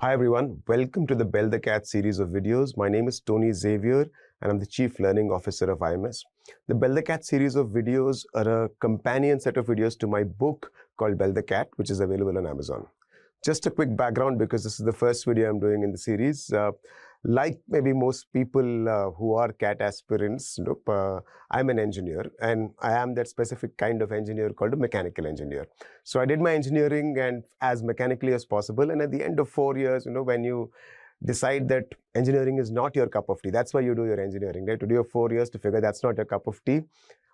Hi everyone, welcome to the Bell the Cat series of videos. My name is Tony Xavier and I'm the Chief Learning Officer of IMS. The Bell the Cat series of videos are a companion set of videos to my book called Bell the Cat, which is available on Amazon. Just a quick background because this is the first video I'm doing in the series. Like maybe most people who are cat aspirants, I'm an engineer and I am that specific kind of engineer called a mechanical engineer. So I did my engineering and as mechanically as possible. And at the end of 4 years, when you decide that engineering is not your cup of tea, that's why you do your engineering, right? To do your 4 years to figure that's not your cup of tea.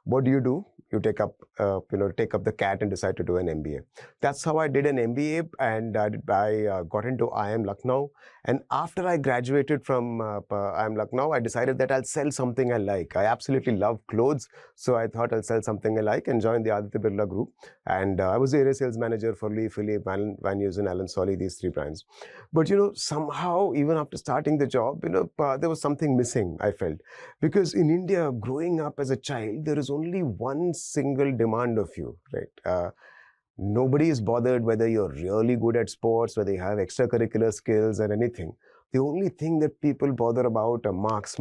What do? You take up the cat and decide to do an MBA. That's how I did an MBA, and I got into IIM Lucknow. And after I graduated from IIM Lucknow, I decided that I'll sell something I like. I absolutely love clothes, so I thought I'll sell something I like and join the Aditya Birla Group. And I was the area sales manager for Lee, Philippe, Van Heusen, Allen Solly, these 3 brands. But somehow, even after starting the job, there was something missing, I felt. Because in India, growing up as a child, there is only one single demand of you, right? Nobody is bothered whether you're really good at sports, whether you have extracurricular skills or anything. The only thing that people bother about are marks.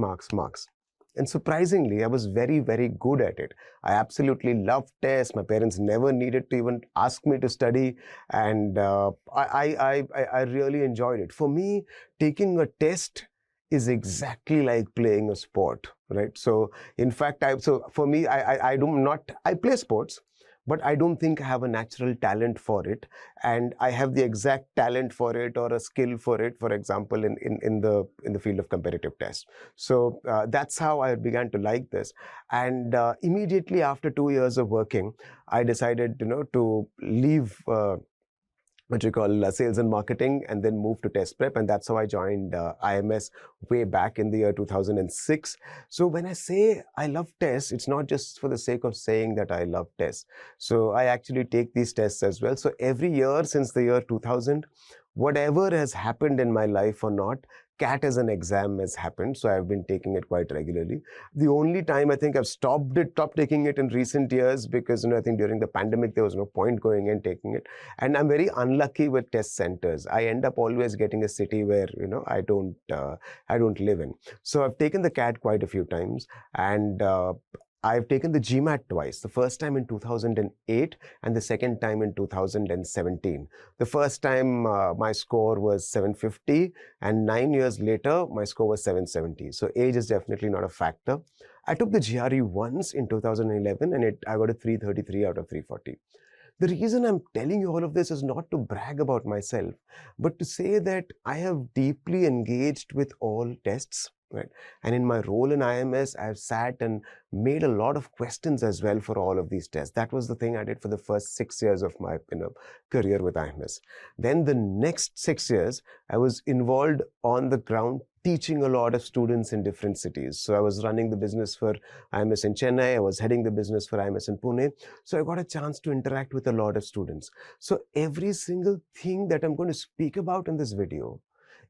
And surprisingly, I was very, very good at it. I absolutely loved tests. My parents never needed to even ask me to study. And I really enjoyed it. For me, taking a test is exactly like playing a sport, right? So in fact, I play sports, but I don't think I have a natural talent for it. And I have the exact talent for it or a skill for it, for example, in the field of competitive tests. So that's how I began to like this. And immediately after 2 years of working, I decided, to leave what you call sales and marketing, and then move to test prep. And that's how I joined IMS way back in the year 2006. So when I say I love tests, it's not just for the sake of saying that I love tests. So I actually take these tests as well. So every year since the year 2000, whatever has happened in my life or not, CAT as an exam has happened. So I've been taking it quite regularly. The only time I think I've stopped taking it in recent years because, I think during the pandemic, there was no point going and taking it. And I'm very unlucky with test centers. I end up always getting a city where, I don't live in. So I've taken the CAT quite a few times, and I've taken the GMAT twice, the first time in 2008 and the second time in 2017. The first time my score was 750 and 9 years later, my score was 770. So age is definitely not a factor. I took the GRE once in 2011 and I got a 333 out of 340. The reason I'm telling you all of this is not to brag about myself, but to say that I have deeply engaged with all tests. Right. And in my role in IMS, I've sat and made a lot of questions as well for all of these tests. That was the thing I did for the first 6 years of my career with IMS. Then the next 6 years, I was involved on the ground teaching a lot of students in different cities. So I was running the business for IMS in Chennai. I was heading the business for IMS in Pune. So I got a chance to interact with a lot of students. So every single thing that I'm going to speak about in this video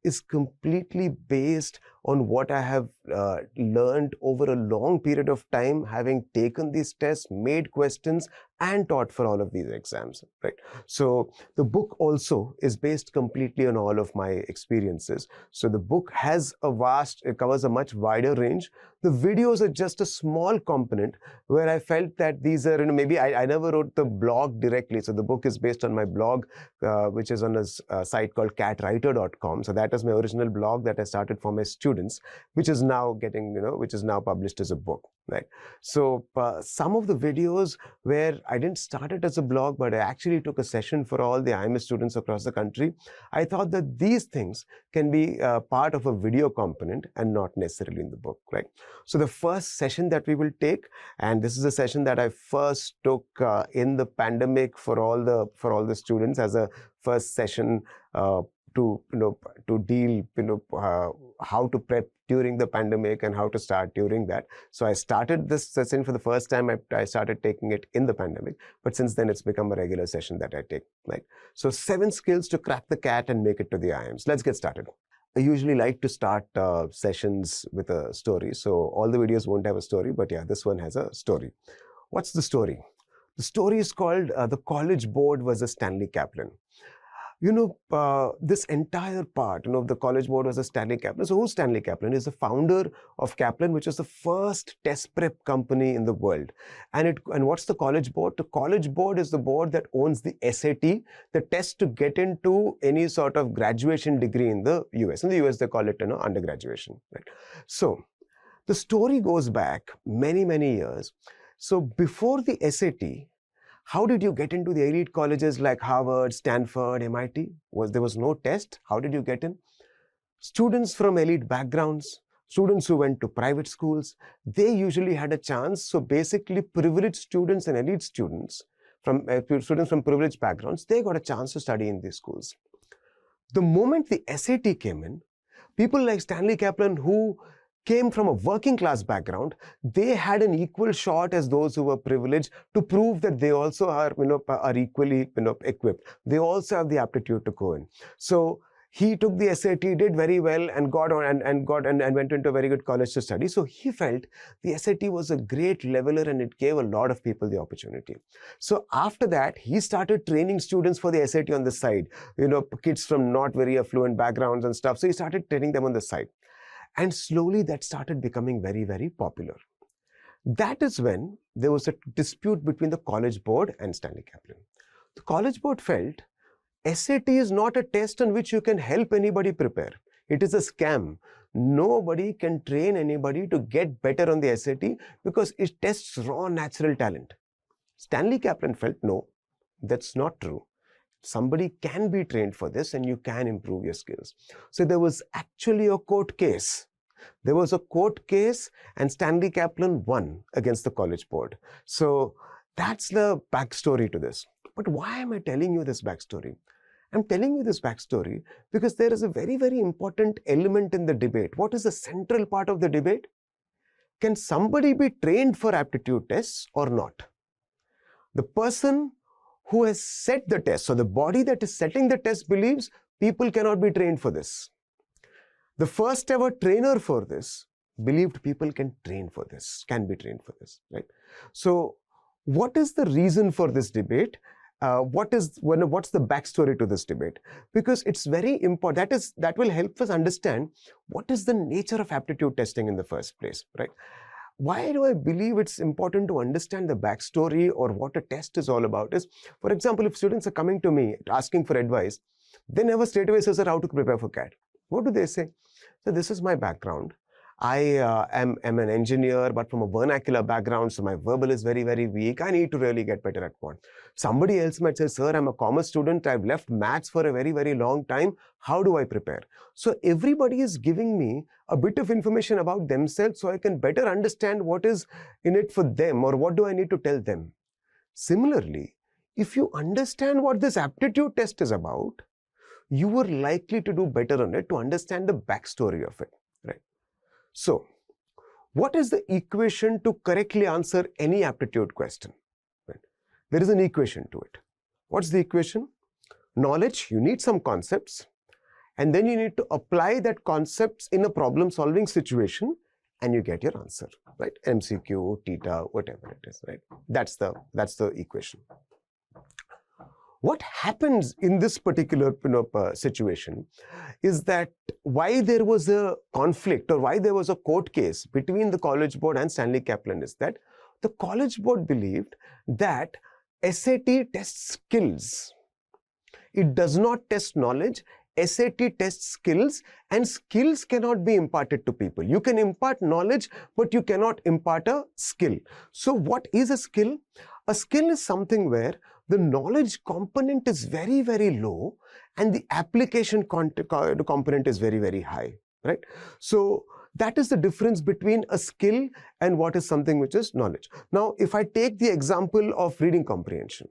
is completely based on what I have learned over a long period of time, having taken these tests, made questions, and taught for all of these exams, right? So the book also is based completely on all of my experiences. So the book it covers a much wider range. The videos are just a small component where I felt that these are, maybe I never wrote the blog directly. So the book is based on my blog, which is on a site called catwriter.com. So that is my original blog that I started for my students, which is now published as a book, right? So some of the videos where I didn't start it as a blog, but I actually took a session for all the IMS students across the country. I thought that these things can be part of a video component and not necessarily in the book, right? So the first session that we will take, and this is a session that I first took in the pandemic for all the students as a first session to deal how to prep during the pandemic and how to start during that. So I started this session for the first time. I started taking it in the pandemic, but since then it's become a regular session that I take. Right? So 7 skills to crack the CAT and make it to the IIMs. Let's get started. I usually like to start sessions with a story. So all the videos won't have a story, but yeah, this one has a story. What's the story? The story is called The College Board versus Stanley Kaplan. this entire part, the College Board was a Stanley Kaplan. So who's Stanley Kaplan? He's the founder of Kaplan, which was the first test prep company in the world. And what's the College Board? The College Board is the board that owns the SAT, the test to get into any sort of graduation degree in the US. In the US, they call it undergraduation. Right? So the story goes back many, many years. So before the SAT, how did you get into the elite colleges like Harvard, Stanford, MIT? There was no test. How did you get in? Students from elite backgrounds, students who went to private schools, they usually had a chance. So basically, privileged students and elite students from privileged backgrounds, they got a chance to study in these schools. The moment the SAT came in, people like Stanley Kaplan, who came from a working class background, they had an equal shot as those who were privileged to prove that they also are equally equipped. They also have the aptitude to go in. So he took the SAT, did very well, and got on and went into a very good college to study. So he felt the SAT was a great leveler and it gave a lot of people the opportunity. So after that, he started training students for the SAT on the side. Kids from not very affluent backgrounds and stuff. So he started training them on the side. And slowly that started becoming very, very popular. That is when there was a dispute between the College Board and Stanley Kaplan. The College Board felt SAT is not a test on which you can help anybody prepare. It is a scam. Nobody can train anybody to get better on the SAT because it tests raw natural talent. Stanley Kaplan felt, no, that's not true. Somebody can be trained for this and you can improve your skills. So there was actually a court case. There was a court case and Stanley Kaplan won against the College Board. So that's the backstory to this. But why am I telling you this backstory? I'm telling you this backstory because there is a very, very important element in the debate. What is the central part of the debate? Can somebody be trained for aptitude tests or not? The person who has set the test, so the body that is setting the test believes people cannot be trained for this. The first ever trainer for this believed people can be trained for this, right? So what is the reason for this debate? What's the backstory to this debate? Because it's very important. That will help us understand what is the nature of aptitude testing in the first place, right? Why do I believe it's important to understand the backstory or what a test is all about is, for example, if students are coming to me asking for advice, they never straight away say, sir, how to prepare for CAT. What do they say? So this is my background. I am an engineer, but from a vernacular background, so my verbal is very, very weak. I need to really get better at quant. Somebody else might say, sir, I'm a commerce student. I've left maths for a very, very long time. How do I prepare? So everybody is giving me a bit of information about themselves so I can better understand what is in it for them or what do I need to tell them. Similarly, if you understand what this aptitude test is about, you are likely to do better on it to understand the backstory of it, right? So, what is the equation to correctly answer any aptitude question? Right? There is an equation to it. What's the equation? Knowledge, you need some concepts, and then you need to apply that concepts in a problem-solving situation, and you get your answer, right? MCQ, theta, whatever it is, right? That's the equation. What happens in this particular situation is that why there was a conflict or why there was a court case between the College Board and Stanley Kaplan is that the College Board believed that SAT tests skills. It does not test knowledge. SAT tests skills, and skills cannot be imparted to people. You can impart knowledge, but you cannot impart a skill. So what is a skill? A skill is something where the knowledge component is very, very low and the application component is very, very high, right? So that is the difference between a skill and what is something which is knowledge. Now, if I take the example of reading comprehension.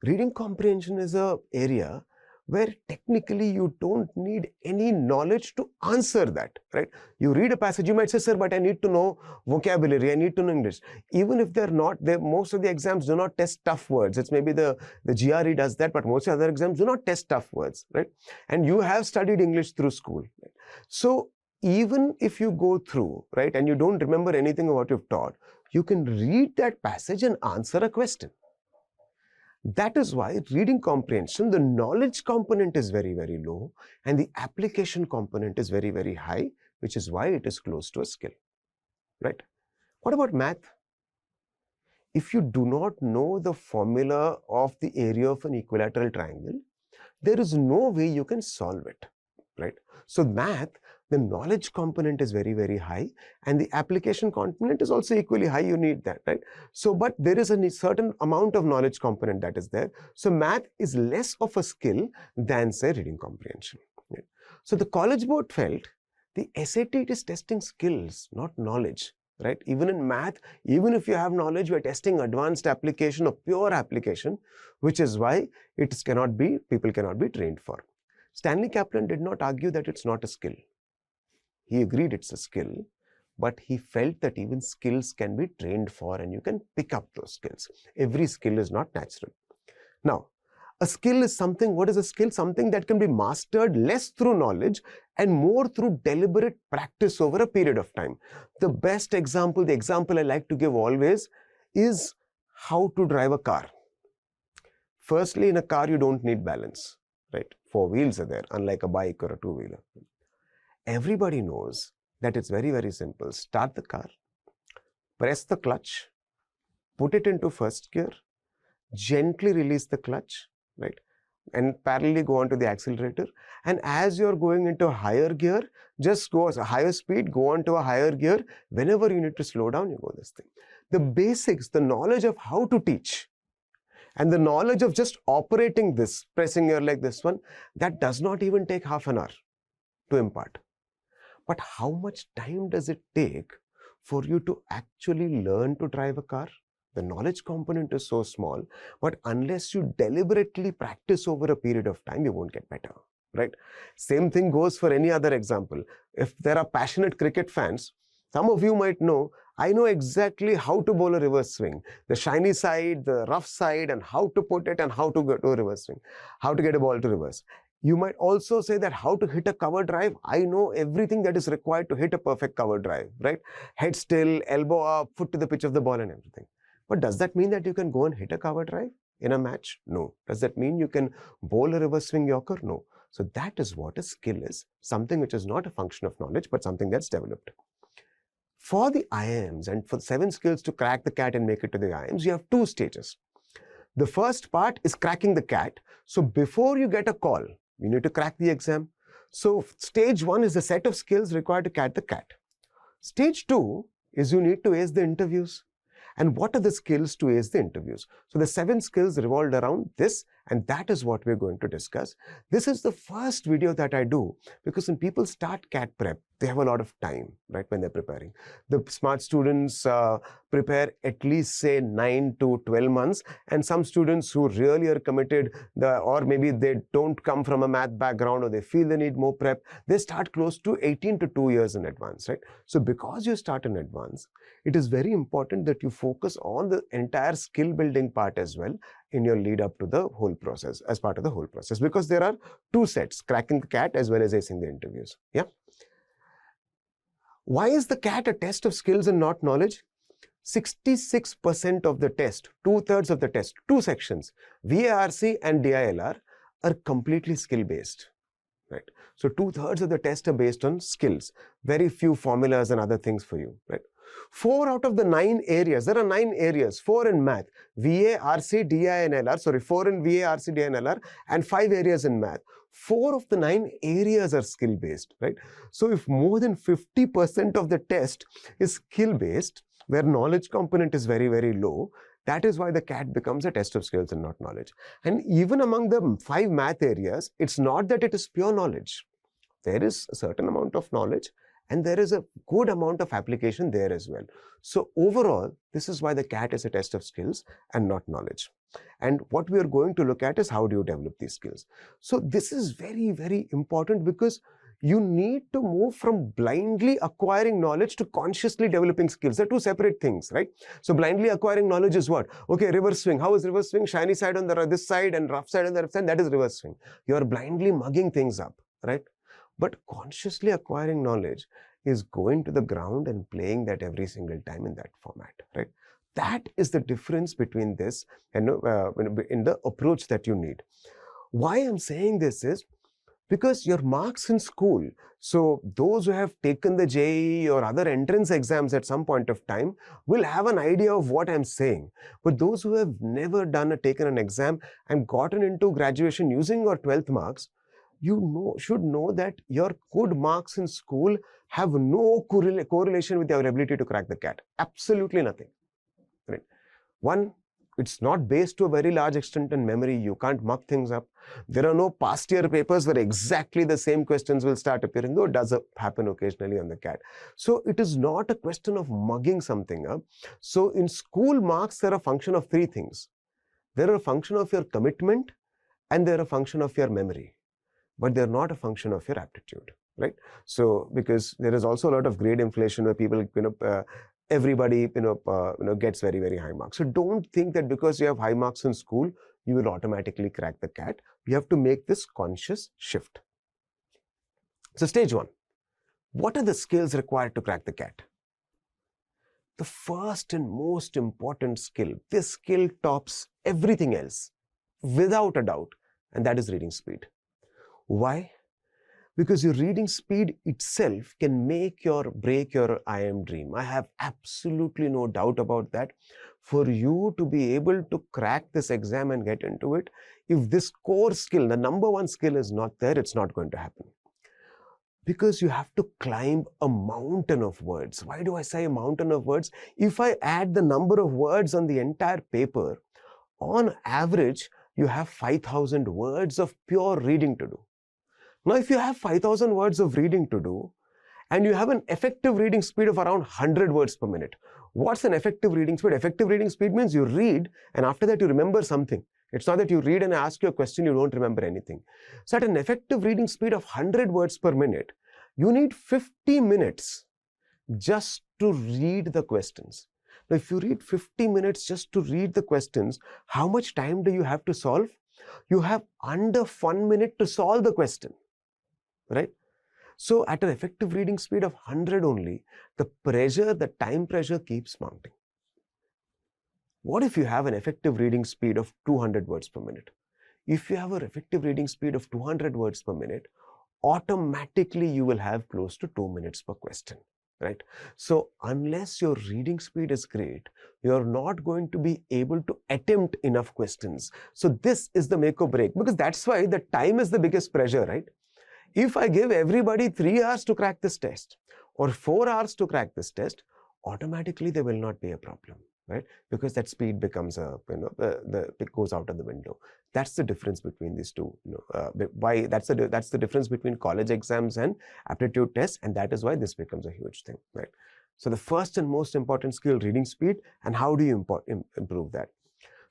Reading comprehension is an area where technically you don't need any knowledge to answer that, right? You read a passage, you might say, sir, but I need to know vocabulary, I need to know English. Even if they're not, most of the exams do not test tough words. It's maybe the GRE does that, but most of the other exams do not test tough words, right? And you have studied English through school. Right? So even if you go through, right, and you don't remember anything of what you've taught, you can read that passage and answer a question. That is why reading comprehension, the knowledge component is very, very low and the application component is very, very high, which is why it is close to a skill, right? What about math? If you do not know the formula of the area of an equilateral triangle, there is no way you can solve it, right? So math, the knowledge component is very, very high and the application component is also equally high. You need that, right? So, but there is a certain amount of knowledge component that is there. So math is less of a skill than, say, reading comprehension. Right? So the College Board felt the SAT is testing skills, not knowledge. Right? Even in math, even if you have knowledge, we are testing advanced application or pure application, which is why people cannot be trained for. Stanley Kaplan did not argue that it's not a skill. He agreed it's a skill, but he felt that even skills can be trained for and you can pick up those skills. Every skill is not natural. Now, a skill is something, what is a skill? Something that can be mastered less through knowledge and more through deliberate practice over a period of time. The best example, the example I like to give always is how to drive a car. Firstly, in a car, you don't need balance, right? 4 wheels are there, unlike a bike or a two-wheeler. Everybody knows that it's very, very simple. Start the car, press the clutch, put it into first gear, gently release the clutch, right? And parallelly go on to the accelerator. And as you're going into a higher gear, just go a higher speed, go on to a higher gear. Whenever you need to slow down, you go this thing. The basics, the knowledge of how to teach and the knowledge of just operating this, pressing gear like this one, that does not even take half an hour to impart. But how much time does it take for you to actually learn to drive a car? The knowledge component is so small, but unless you deliberately practice over a period of time, you won't get better, right? Same thing goes for any other example. If there are passionate cricket fans, some of you might know, I know exactly how to bowl a reverse swing, the shiny side, the rough side, and how to put it and how to go to a reverse swing, how to get a ball to reverse. You might also say that how to hit a cover drive. I know everything that is required to hit a perfect cover drive, right? Head still, elbow up, foot to the pitch of the ball and everything. But does that mean that you can go and hit a cover drive in a match? No. Does that mean you can bowl a reverse swing yorker? No. So that is what a skill is, something which is not a function of knowledge, but something that's developed. For the IIMs and for 7 skills to crack the CAT and make it to the IIMs, you have 2 stages. The first part is cracking the CAT. So before you get a call, you need to crack the exam. So stage 1 is the set of skills required to crack the CAT. Stage 2 is you need to ace the interviews. And what are the skills to ace the interviews? So the 7 skills revolved around this, and that is what we're going to discuss. This is the first video that I do because when people start CAT prep, they have a lot of time, right, when they're preparing. The smart students prepare at least, say, 9 to 12 months, and some students who really are committed, or maybe they don't come from a math background or they feel they need more prep, they start close to 18 to 2 years in advance, right? So because you start in advance, it is very important that you focus on the entire skill building part as well in your lead up to the whole process, as part of the whole process, because there are 2 sets, cracking the CAT as well as acing the interviews. Yeah. Why is the CAT a test of skills and not knowledge? 66% of the test, 2/3 of the test, 2 sections, VARC and DILR, are completely skill based. Right? So 2/3 of the test are based on skills, very few formulas and other things for you. Right? 4 out of the 9 areas, there are 9 areas, 4 in math, VA, RC, DI and LR, 4 in VA, RC, DI and LR, and 5 areas in math. 4 of the 9 areas are skill based, right? So if more than 50% of the test is skill based, where knowledge component is very, very low, that is why the CAT becomes a test of skills and not knowledge. And even among the 5 math areas, it's not that it is pure knowledge. There is a certain amount of knowledge, and there is a good amount of application there as well. So overall, this is why the CAT is a test of skills and not knowledge. And what we are going to look at is how do you develop these skills. So this is very, very important because you need to move from blindly acquiring knowledge to consciously developing skills. They're 2 separate things, right? So blindly acquiring knowledge is what? Okay, reverse swing. How is reverse swing? Shiny side on this side and rough side on the left side. That is reverse swing. You are blindly mugging things up, right? But consciously acquiring knowledge is going to the ground and playing that every single time in that format, right? That is the difference between this and in the approach that you need. Why I'm saying this is because your marks in school, so those who have taken the JEE or other entrance exams at some point of time will have an idea of what I'm saying. But those who have never taken an exam and gotten into graduation using your 12th marks, should know that your good marks in school have no correlation with your ability to crack the CAT. Absolutely nothing. Right? One, it's not based to a very large extent on memory. You can't muck things up. There are no past year papers where exactly the same questions will start appearing, though it does happen occasionally on the CAT. So it is not a question of mugging something up. So in school marks, they're a function of three things. They're a function of your commitment and they're a function of your memory. But they're not a function of your aptitude, right? So because there is also a lot of grade inflation where people, everybody, gets very, very high marks. So don't think that because you have high marks in school, you will automatically crack the CAT. You have to make this conscious shift. So stage one, what are the skills required to crack the CAT? The first and most important skill, this skill tops everything else, without a doubt, and that is reading speed. Why? Because your reading speed itself can make or break your IIM dream. I have absolutely no doubt about that. For you to be able to crack this exam and get into it, if this core skill, the number one skill is not there, it's not going to happen. Because you have to climb a mountain of words. Why do I say a mountain of words? If I add the number of words on the entire paper, on average, you have 5,000 words of pure reading to do. Now, if you have 5,000 words of reading to do, and you have an effective reading speed of around 100 words per minute, what's an effective reading speed? Effective reading speed means you read, and after that you remember something. It's not that you read and I ask you a question, you don't remember anything. So at an effective reading speed of 100 words per minute, you need 50 minutes just to read the questions. Now, if you read 50 minutes just to read the questions, how much time do you have to solve? You have under 1 minute to solve the question. Right? So at an effective reading speed of 100 only, the time pressure keeps mounting. What if you have an effective reading speed of 200 words per minute? If you have an effective reading speed of 200 words per minute, automatically you will have close to 2 minutes per question. Right? So unless your reading speed is great, you're not going to be able to attempt enough questions. So this is the make or break, because that's why the time is the biggest pressure, right? If I give everybody 3 hours to crack this test or 4 hours to crack this test, automatically there will not be a problem, right? Because that speed becomes it goes out of the window. That's the difference between these two. That's the difference between college exams and aptitude tests, and that is why this becomes a huge thing, right? So the first and most important skill, reading speed, and how do you improve that?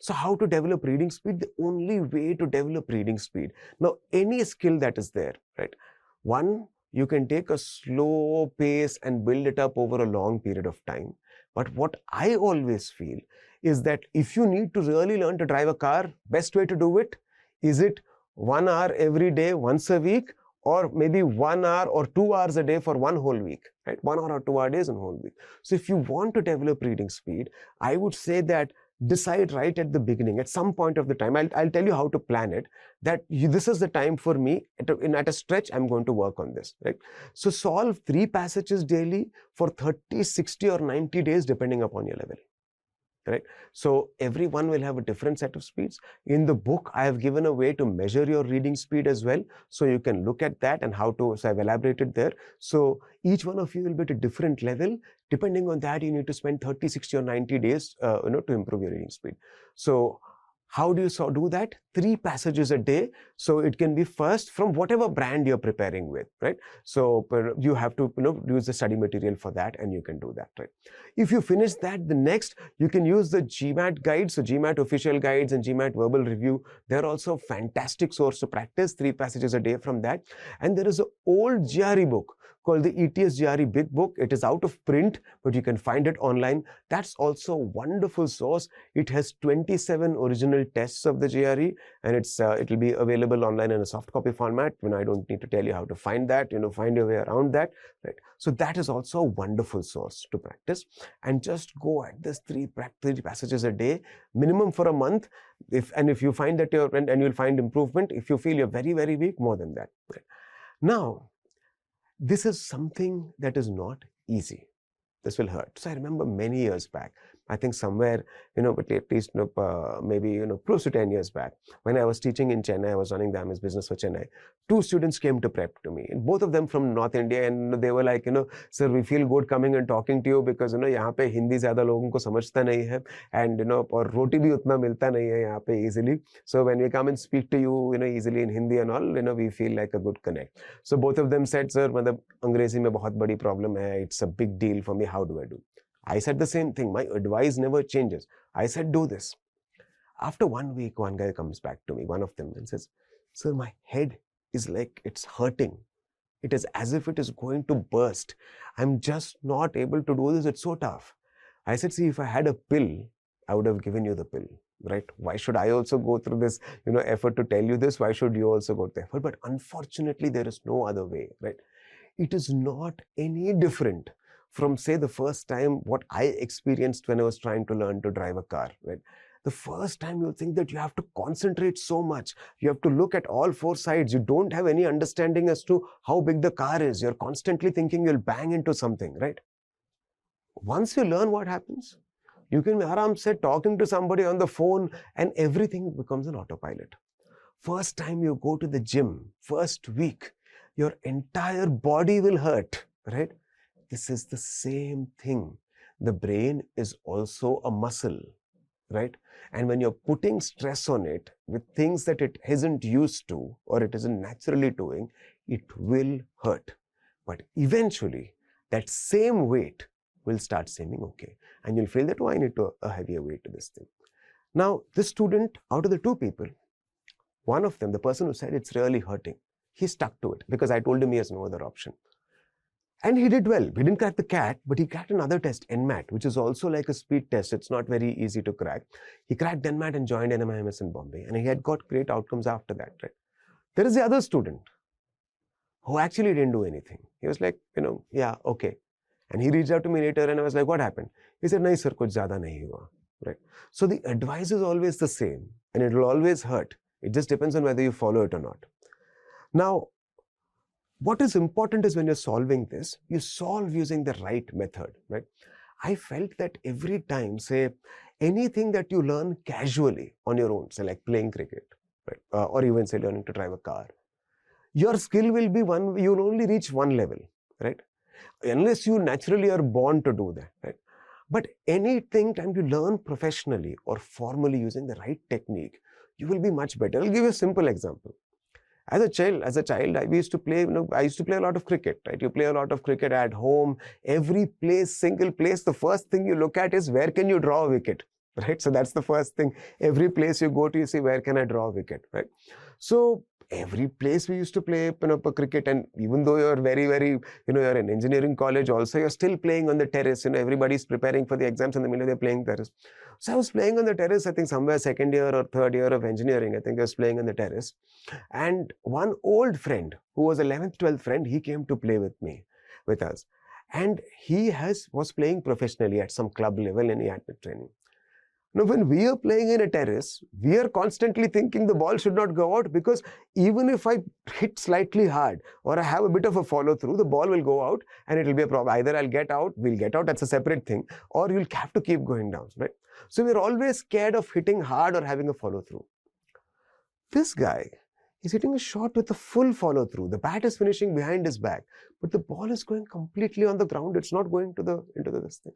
So how to develop reading speed? The only way to develop reading speed. Now, any skill that is there, right? One, you can take a slow pace and build it up over a long period of time. But what I always feel is that if you need to really learn to drive a car, best way to do it, is it 1 hour every day, once a week, or maybe 1 hour or 2 hours a day for one whole week, right? 1 hour or 2 hour days in a whole week. So if you want to develop reading speed, I would say that decide right at the beginning, at some point of the time. I'll tell you how to plan it, that this is the time for me, at a stretch, I'm going to work on this, right? So solve 3 passages daily for 30, 60 or 90 days, depending upon your level. Right? So everyone will have a different set of speeds. In the book, I have given a way to measure your reading speed as well. So you can look at that and how to, so I've elaborated there. So each one of you will be at a different level. Depending on that, you need to spend 30, 60 or 90 days, to improve your reading speed. So how do you do that? 3 passages a day. So it can be first from whatever brand you're preparing with, right? So you have to use the study material for that, and you can do that, right? If you finish that, the next, you can use the GMAT guides. So GMAT official guides and GMAT verbal review, they're also a fantastic source to practice. 3 passages a day from that. And there is an old GRE book. called the ETS GRE Big Book. It is out of print, but you can find it online. That's also a wonderful source. It has 27 original tests of the GRE, and it'll be available online in a soft copy format. I don't need to tell you how to find that, find your way around that, right? So that is also a wonderful source to practice, and just go at this three passages a day, minimum for a month. If you find that you'll find improvement. If you feel you're very, very weak, more than that. Right? Now, this is something that is not easy. This will hurt. So I remember many years back, I think somewhere, but at least maybe close to 10 years back, when I was teaching in Chennai, I was running the MS business for Chennai. 2 students came to prep to me, and both of them from North India, and they were like, sir, we feel good coming and talking to you because यहाँ पे हिंदी ज़्यादा लोगों को समझता नहीं है, and और रोटी भी उतना मिलता नहीं है यहाँ पे easily. So when we come and speak to you, easily in Hindi and all, we feel like a good connect. So both of them said, sir, मतलब अंग्रेजी में बहुत बड़ी problem है. It's a big deal for me. How do I do? I said the same thing. My advice never changes. I said, do this. After 1 week, one guy comes back to me, one of them, and says, sir, my head is like, it's hurting. It is as if it is going to burst. I'm just not able to do this. It's so tough. I said, see, if I had a pill, I would have given you the pill, right? Why should I also go through this, effort to tell you this? Why should you also go through the effort? But unfortunately, there is no other way, right? It is not any different from, say, the first time what I experienced when I was trying to learn to drive a car, right? The first time you'll think that you have to concentrate so much. You have to look at all 4 sides. You don't have any understanding as to how big the car is. You're constantly thinking you'll bang into something, right? Once you learn what happens, you can be aram se talking to somebody on the phone and everything becomes an autopilot. First time you go to the gym, first week, your entire body will hurt, right? This is the same thing. The brain is also a muscle, right? And when you're putting stress on it with things that it isn't used to or it isn't naturally doing, it will hurt. But eventually, that same weight will start seeming okay. And you'll feel that, oh, I need a heavier weight to this thing. Now, this student, out of the 2 people, one of them, the person who said it's really hurting, he stuck to it because I told him he has no other option. And he did well. He didn't crack the CAT, but he cracked another test, NMAT, which is also like a speed test. It's not very easy to crack. He cracked NMAT and joined NMIMS in Bombay. And he had got great outcomes after that, right? There is the other student who actually didn't do anything. He was like, yeah, okay. And he reached out to me later and I was like, what happened? He said, nahi sir, kuch zyada nahi hua, right? So the advice is always the same and it will always hurt. It just depends on whether you follow it or not. Now, what is important is when you're solving this, you solve using the right method, right? I felt that every time, say, anything that you learn casually on your own, say like playing cricket, right? Or even say learning to drive a car, your skill will be you'll only reach one level, right? Unless you naturally are born to do that, right? But anything time you learn professionally or formally using the right technique, you will be much better. I'll give you a simple example. As a child, I used to play a lot of cricket, right? You play a lot of cricket at home. Every place, single place, the first thing you look at is where can you draw a wicket, right? So that's the first thing. Every place you go to, you see where can I draw a wicket, right? So every place we used to play cricket, and even though you're very, very, you're in engineering college also, you're still playing on the terrace. Everybody's preparing for the exams in the middle, they're playing terrace. So I was playing on the terrace, I think somewhere 2nd year or 3rd year of engineering, I think I was playing on the terrace. And one old friend who was 11th, 12th friend, he came to play with us. And he was playing professionally at some club level and he had the training. Now, when we are playing in a terrace, we are constantly thinking the ball should not go out because even if I hit slightly hard or I have a bit of a follow through, the ball will go out and it will be a problem. Either we'll get out, that's a separate thing, or you'll have to keep going down, right? So we're always scared of hitting hard or having a follow through. This guy is hitting a shot with a full follow through. The bat is finishing behind his back, but the ball is going completely on the ground. It's not going into this thing.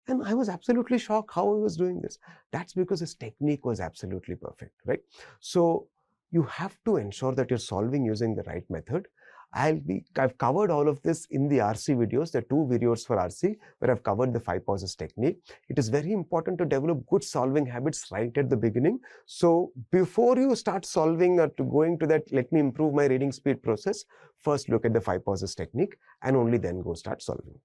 And I was absolutely shocked how he was doing this. That's because his technique was absolutely perfect, right? So you have to ensure that you're solving using the right method. I've covered all of this in the RC videos. There are 2 videos for RC where I've covered the 5 pauses technique. It is very important to develop good solving habits right at the beginning. So before you start solving or to going to that, let me improve my reading speed process, first look at the 5 pauses technique and only then go start solving.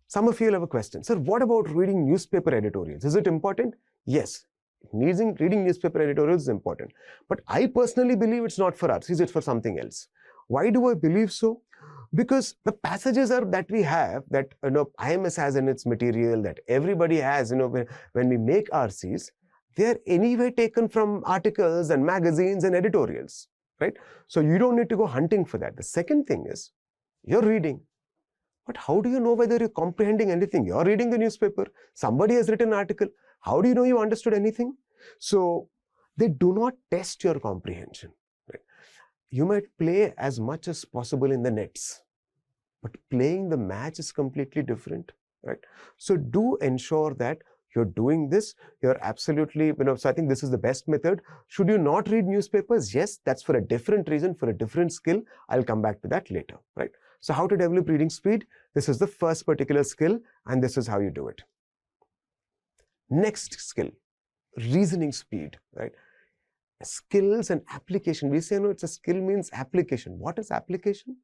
Some of you will have a question. Sir, what about reading newspaper editorials? Is it important? Yes. Reading newspaper editorials is important. But I personally believe it's not for RCs, it's for something else. Why do I believe so? Because the passages that we have, that IMS has in its material, that everybody has, when we make RCs, they are anyway taken from articles and magazines and editorials, right? So you don't need to go hunting for that. The second thing is, you're reading. But how do you know whether you're comprehending anything? You're reading the newspaper. Somebody has written an article. How do you know you understood anything? So they do not test your comprehension. Right? You might play as much as possible in the nets, but playing the match is completely different. Right? So do ensure that you're doing this. You're absolutely, so I think this is the best method. Should you not read newspapers? Yes, that's for a different reason, for a different skill. I'll come back to that later. Right? So how to develop reading speed? This is the first particular skill, and this is how you do it. Next skill, reasoning speed, right? Skills and application. We say, it's a skill means application. What is application?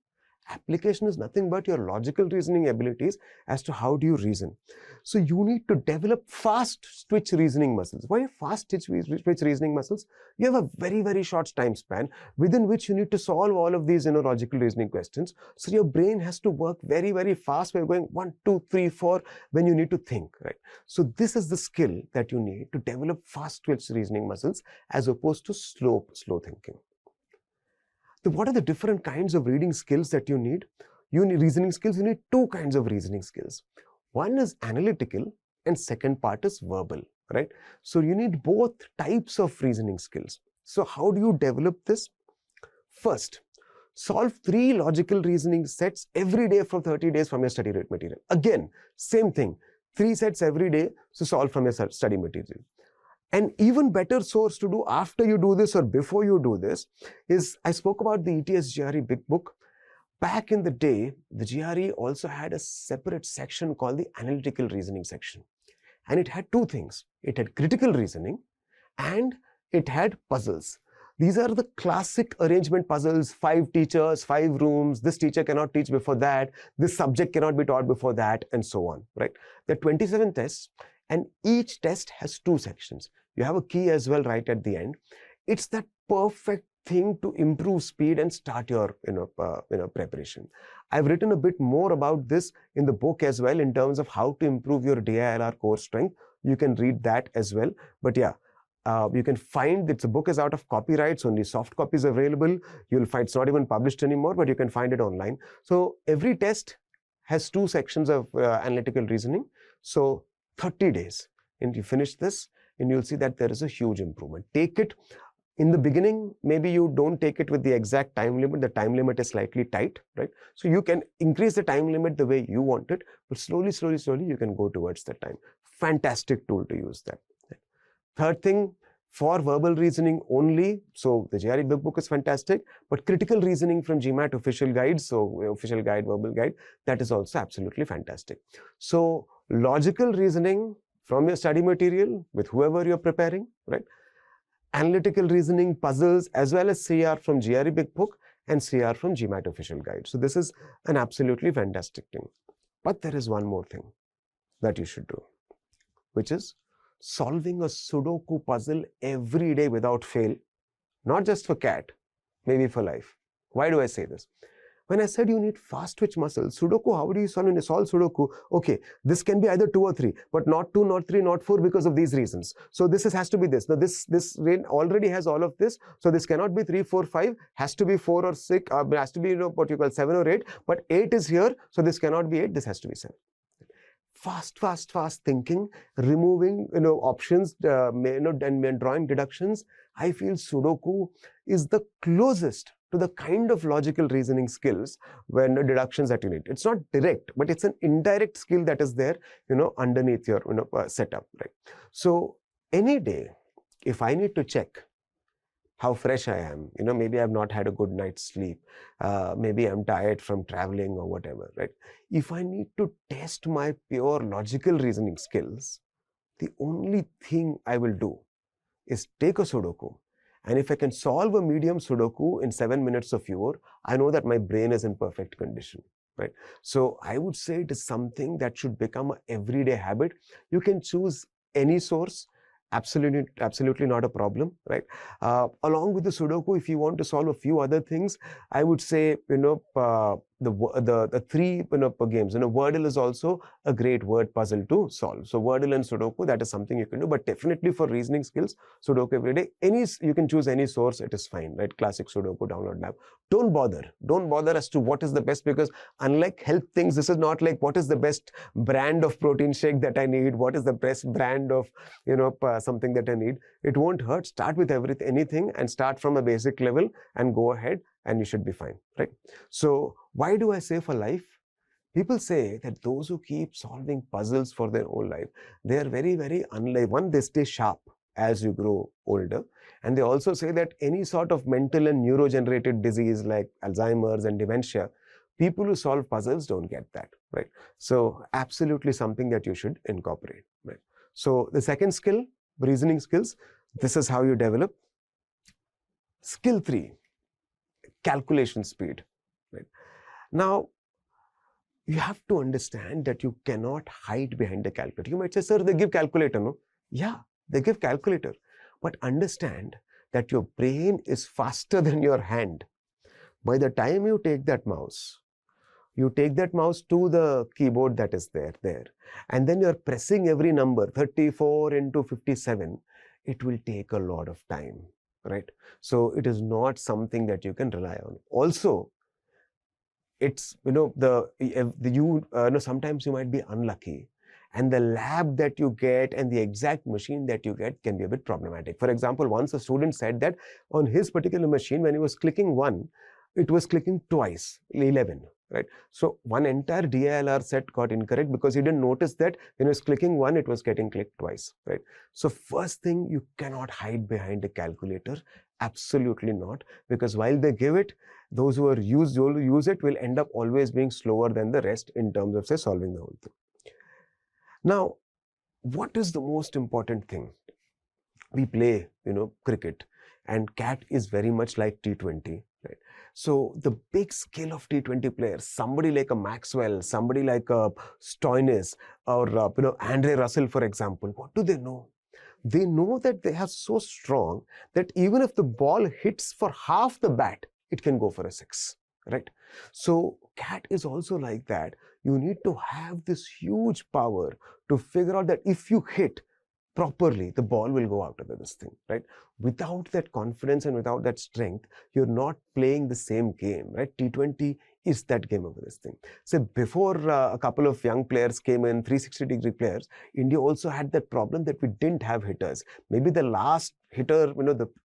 Application is nothing but your logical reasoning abilities as to how do you reason. So you need to develop fast twitch reasoning muscles. Why fast twitch reasoning muscles? You have a very, very short time span within which you need to solve all of these logical reasoning questions. So your brain has to work very, very fast by going 1, 2, 3, 4 when you need to think, right? So this is the skill that you need to develop fast twitch reasoning muscles as opposed to slow thinking. So what are the different kinds of reading skills that you need? You need reasoning skills. You need 2 kinds of reasoning skills. One is analytical and second part is verbal, right? So you need both types of reasoning skills. So how do you develop this? First, solve 3 logical reasoning sets every day for 30 days from your study material. Again, same thing, 3 sets every day to solve from your study material. An even better source to do after you do this or before you do this is, I spoke about the ETS GRE Big Book. Back in the day, the GRE also had a separate section called the analytical reasoning section. And it had 2 things. It had critical reasoning and it had puzzles. These are the classic arrangement puzzles, 5 teachers, 5 rooms, this teacher cannot teach before that, this subject cannot be taught before that, and so on, right? There are 27 tests. And each test has 2 sections. You have a key as well right at the end. It's that perfect thing to improve speed and start your preparation. I've written a bit more about this in the book as well in terms of how to improve your DILR core strength. You can read that as well. But yeah, you can find that the book is out of copyrights, only soft copies available. You'll find it's not even published anymore, but you can find it online. So every test has 2 sections of analytical reasoning. So 30 days and you finish this and you'll see that there is a huge improvement. Take it in the beginning. Maybe you don't take it with the exact time limit. The time limit is slightly tight, right? So you can increase the time limit the way you want it, but slowly you can go towards that time. Fantastic tool to use that. Third thing, for verbal reasoning only, so the GRE Big Book is fantastic, but critical reasoning from GMAT official guide, so official guide, verbal guide, that is also absolutely fantastic. So logical reasoning from your study material with whoever you're preparing, right? Analytical reasoning, puzzles, as well as CR from GRE Big Book and CR from GMAT official guide. So this is an absolutely fantastic thing. But there is one more thing that you should do, which is solving a Sudoku puzzle every day without fail, not just for CAT, maybe for life. Why do I say this? When I said you need fast twitch muscles, Sudoku, how do you solve? When you solve Sudoku, okay, this can be either 2 or 3, but not 2, not 3, not 4 because of these reasons. So this has to be this. Now this already has all of this. So this cannot be 3, 4, 5, has to be 4 or 6, has to be what you call 7 or 8, but 8 is here. So this cannot be 8, this has to be 7. Fast thinking, removing options, and drawing deductions. I feel Sudoku is the closest to the kind of logical reasoning skills when deductions that you need. It's not direct, but it's an indirect skill that is there, underneath your setup, right? So any day, if I need to check how fresh I am. Maybe I've not had a good night's sleep. Maybe I'm tired from traveling or whatever, right? If I need to test my pure logical reasoning skills, the only thing I will do is take a Sudoku. And if I can solve a medium Sudoku in 7 minutes or fewer, I know that my brain is in perfect condition, right? So I would say it is something that should become an everyday habit. You can choose any source. Absolutely not a problem, right? Along with the Sudoku, if you want to solve a few other things, I would say, the three games. Wordle is also a great word puzzle to solve. So Wordle and Sudoku, that is something you can do. But definitely for reasoning skills, Sudoku every day. You can choose any source, it is fine, right? Classic Sudoku download app. Don't bother as to what is the best, because unlike health things, this is not like what is the best brand of protein shake that I need, what is the best brand of something that I need. It won't hurt. Start with anything and start from a basic level and go ahead, and you should be fine, right? So why do I say for life? People say that those who keep solving puzzles for their whole life, they are very, very unlike. One, they stay sharp as you grow older. And they also say that any sort of mental and neurogenerated disease like Alzheimer's and dementia, people who solve puzzles don't get that, right? So absolutely something that you should incorporate, right? So the second skill, reasoning skills, this is how you develop. Skill 3, calculation speed, right? Now, you have to understand that you cannot hide behind the calculator. You might say, sir, they give calculator, no? Yeah, they give calculator. But understand that your brain is faster than your hand. By the time you take that mouse to the keyboard that is there, and then you're pressing every number, 34 into 57, it will take a lot of time, right? So it is not something that you can rely on. Also, it's, sometimes you might be unlucky, and the lab that you get and the exact machine that you get can be a bit problematic. For example, once a student said that on his particular machine, when he was clicking 1, it was clicking twice, 11, right? So one entire DILR set got incorrect because he didn't notice that when he was clicking 1, it was getting clicked twice, right? So first thing, you cannot hide behind a calculator. Absolutely not. Because while they give it, those who use it will end up always being slower than the rest in terms of, say, solving the whole thing. Now, what is the most important thing? We play, cricket, and CAT is very much like T20, right? So the big skill of T20 players, somebody like a Maxwell, somebody like a Stoinis, or Andre Russell, for example, what do they know? They know that they are so strong that even if the ball hits for half the bat, it can go for a 6, right? So CAT is also like that. You need to have this huge power to figure out that if you hit properly, the ball will go out of this thing, right? Without that confidence and without that strength, you're not playing the same game, right? T20 is that game over this thing. So before a couple of young players came in, 360-degree players, India also had that problem that we didn't have hitters. Maybe the last hitter,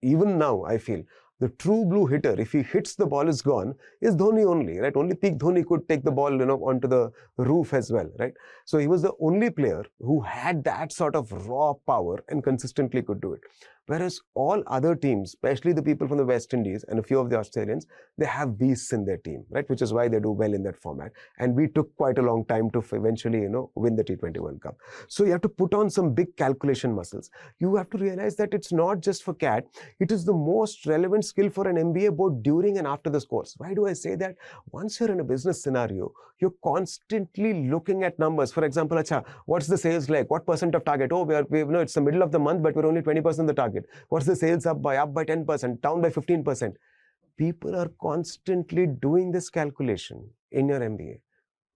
even now, I feel, the true blue hitter, if he hits the ball is gone, is Dhoni only, right? Only peak Dhoni could take the ball, onto the roof as well, right? So he was the only player who had that sort of raw power and consistently could do it. Whereas all other teams, especially the people from the West Indies and a few of the Australians, they have beasts in their team, right? Which is why they do well in that format. And we took quite a long time to eventually, win the T20 World Cup. So you have to put on some big calculation muscles. You have to realize that it's not just for CAT, it is the most relevant skill for an MBA both during and after this course. Why do I say that? Once you're in a business scenario, you're constantly looking at numbers. For example, what's the sales like? What percent of target? Oh, it's the middle of the month, but we're only 20% of the target. What's the sales up by 10%, down by 15%? People are constantly doing this calculation in your MBA.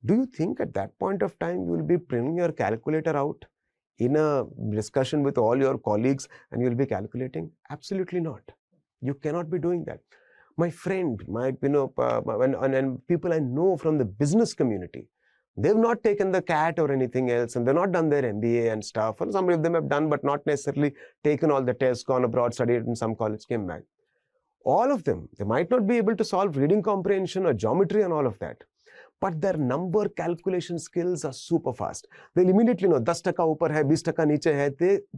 Do you think at that point of time you will be bringing your calculator out in a discussion with all your colleagues and you'll be calculating? Absolutely not. You cannot be doing that. My friend, and people I know from the business community, they've not taken the CAT or anything else, and they've not done their MBA and stuff. And some of them have done, but not necessarily taken all the tests, gone abroad, studied in some college, came back. All of them, they might not be able to solve reading comprehension or geometry and all of that, but their number calculation skills are super fast. They'll immediately know 10% upar hai, 20% niche hai.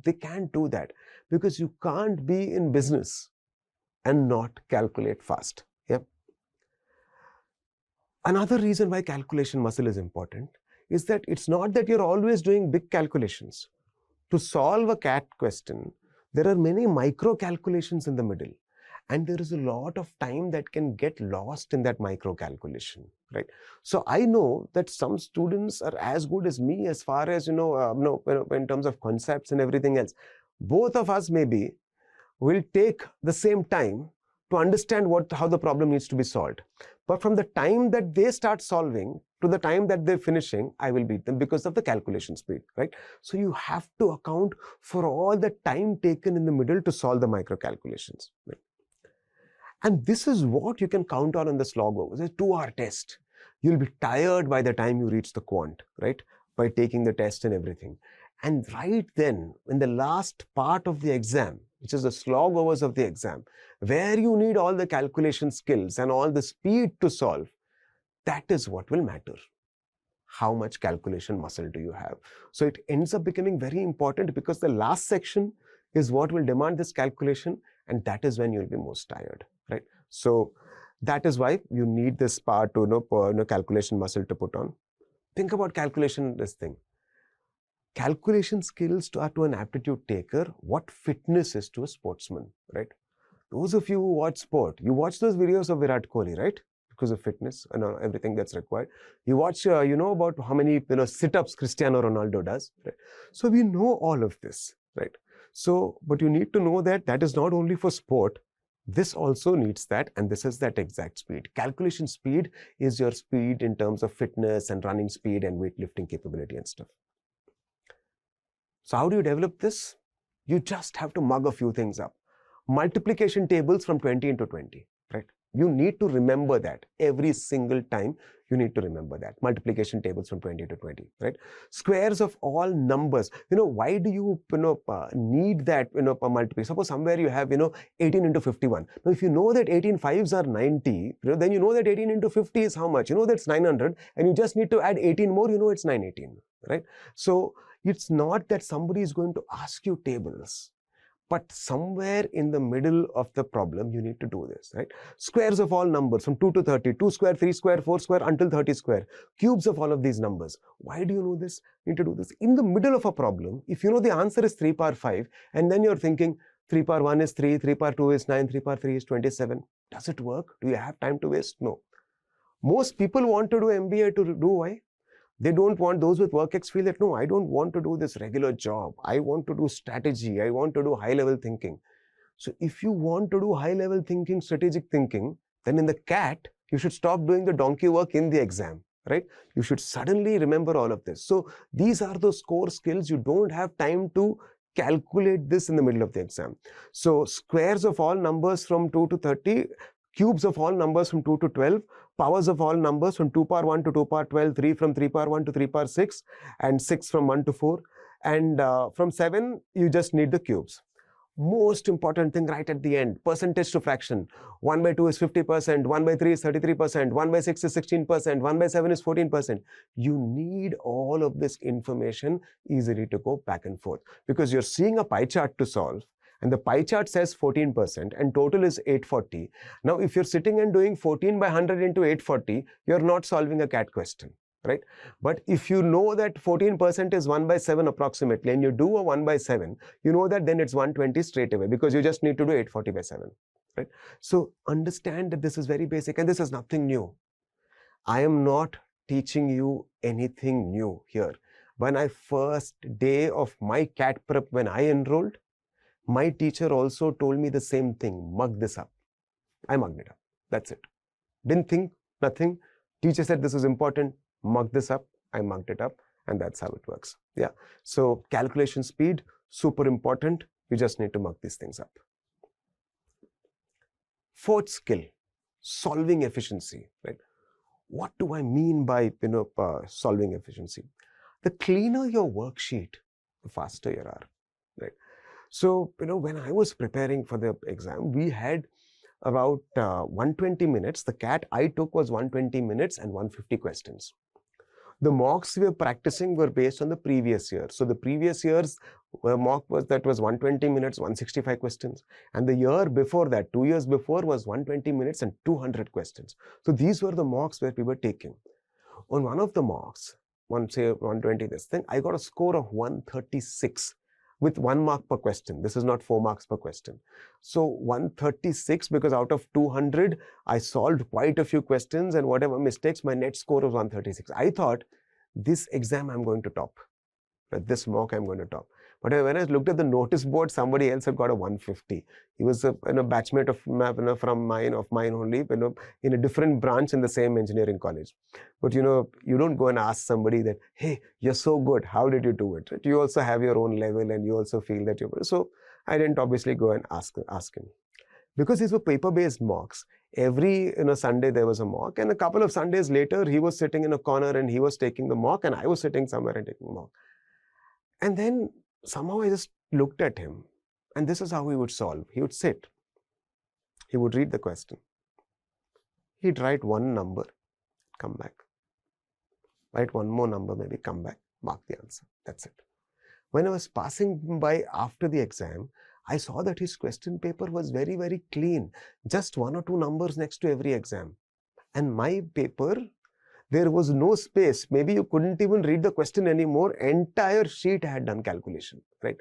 They can't do that because you can't be in business and not calculate fast. Yeah. Another reason why calculation muscle is important is that it's not that you're always doing big calculations. To solve a CAT question, there are many micro calculations in the middle, and there is a lot of time that can get lost in that micro calculation, right? So I know that some students are as good as me as far as, in terms of concepts and everything else. Both of us maybe will take the same time to understand how the problem needs to be solved. But from the time that they start solving to the time that they're finishing, I will beat them because of the calculation speed, right? So you have to account for all the time taken in the middle to solve the micro calculations, right? And this is what you can count on the slog overs. It's a 2-hour test. You'll be tired by the time you reach the quant, right? By taking the test and everything. And right then, in the last part of the exam, which is the slog overs of the exam, where you need all the calculation skills and all the speed to solve, that is what will matter. How much calculation muscle do you have? So it ends up becoming very important because the last section is what will demand this calculation, and that is when you'll be most tired, right? So that is why you need this part to calculation muscle to put on. Think about calculation, this thing. Calculation skills to an aptitude taker, what fitness is to a sportsman, right? Those of you who watch sport, you watch those videos of Virat Kohli, right? Because of fitness and everything that's required. You watch, about how many sit-ups Cristiano Ronaldo does, right? So we know all of this, right? So, but you need to know that that is not only for sport. This also needs that, and this is that exact speed. Calculation speed is your speed in terms of fitness and running speed and weightlifting capability and stuff. So how do you develop this? You just have to mug a few things up. Multiplication tables from 20 into 20, right? You need to remember that every single time. You need to remember that multiplication tables from 20 to 20, right? Squares of all numbers. Why do you need that multiplication? Suppose somewhere you have 18 into 51. Now if you know that 18 fives are 90, then you know that 18 into 50 is how much? That's 900, and you just need to add 18 more. It's 918, right? So it's not that somebody is going to ask you tables, but somewhere in the middle of the problem, you need to do this, right? Squares of all numbers from 2 to 30, 2 square, 3 square, 4 square, until 30 square. Cubes of all of these numbers. Why do you know this? You need to do this. In the middle of a problem, if you know the answer is 3 power 5, and then you're thinking 3 power 1 is 3, 3 power 2 is 9, 3 power 3 is 27. Does it work? Do you have time to waste? No. Most people want to do MBA to do why? They don't want, those with work X feel that, no, I don't want to do this regular job. I want to do strategy. I want to do high-level thinking. So if you want to do high-level thinking, strategic thinking, then in the CAT, you should stop doing the donkey work in the exam, right? You should suddenly remember all of this. So these are those core skills. You don't have time to calculate this in the middle of the exam. So squares of all numbers from 2 to 30, cubes of all numbers from 2 to 12, powers of all numbers from 2 power 1 to 2 power 12, 3 from 3 power 1 to 3 power 6, and 6 from 1 to 4. And from 7, you just need the cubes. Most important thing right at the end, percentage to fraction. 1 by 2 is 50%, 1 by 3 is 33%, 1 by 6 is 16%, 1 by 7 is 14%. You need all of this information easily to go back and forth, because you're seeing a pie chart to solve, and the pie chart says 14% and total is 840. Now, if you're sitting and doing 14 by 100 into 840, you're not solving a CAT question, right? But if you know that 14% is 1 by 7 approximately, and you do a 1 by 7, you know that then it's 120 straight away, because you just need to do 840 by 7, right? So understand that this is very basic, and this is nothing new. I am not teaching you anything new here. When I first day of my CAT prep, when I enrolled, my teacher also told me the same thing, mug this up. I mugged it up. That's it. Didn't think, nothing. Teacher said this is important, mug this up. I mugged it up, and that's how it works. Yeah. So calculation speed, super important. You just need to mug these things up. Fourth skill, solving efficiency, right? What do I mean by solving efficiency? The cleaner your worksheet, the faster you are, right? So, when I was preparing for the exam, we had about 120 minutes. The CAT I took was 120 minutes and 150 questions. The mocks we were practicing were based on the previous year. So the previous year's A mock was 120 minutes, 165 questions. And the year before that, 2 years before, was 120 minutes and 200 questions. So these were the mocks where we were taking. On one of the mocks, say 120 this thing, I got a score of 136 with 1 mark per question. This is not 4 marks per question. So 136, because out of 200, I solved quite a few questions, and whatever mistakes, my net score was 136. I thought, this exam I'm going to top. This mock I'm going to top. But when I looked at the notice board, somebody else had got a 150. He was a batchmate from mine only, in a different branch in the same engineering college. But you don't go and ask somebody that, hey, you're so good, how did you do it? Right? You also have your own level, and you also feel that you're. So I didn't obviously go and ask him. Because these were paper-based mocks, every Sunday there was a mock, and a couple of Sundays later, he was sitting in a corner and he was taking the mock, and I was sitting somewhere and taking the mock. And then somehow I just looked at him, and this is how he would solve. He would sit, he would read the question, he'd write one number, come back, write one more number, maybe come back, mark the answer. That's it. When I was passing by after the exam, I saw that his question paper was very, very clean, just 1 or 2 numbers next to every exam. And my paper, there was no space. Maybe you couldn't even read the question anymore. Entire sheet had done calculation, right?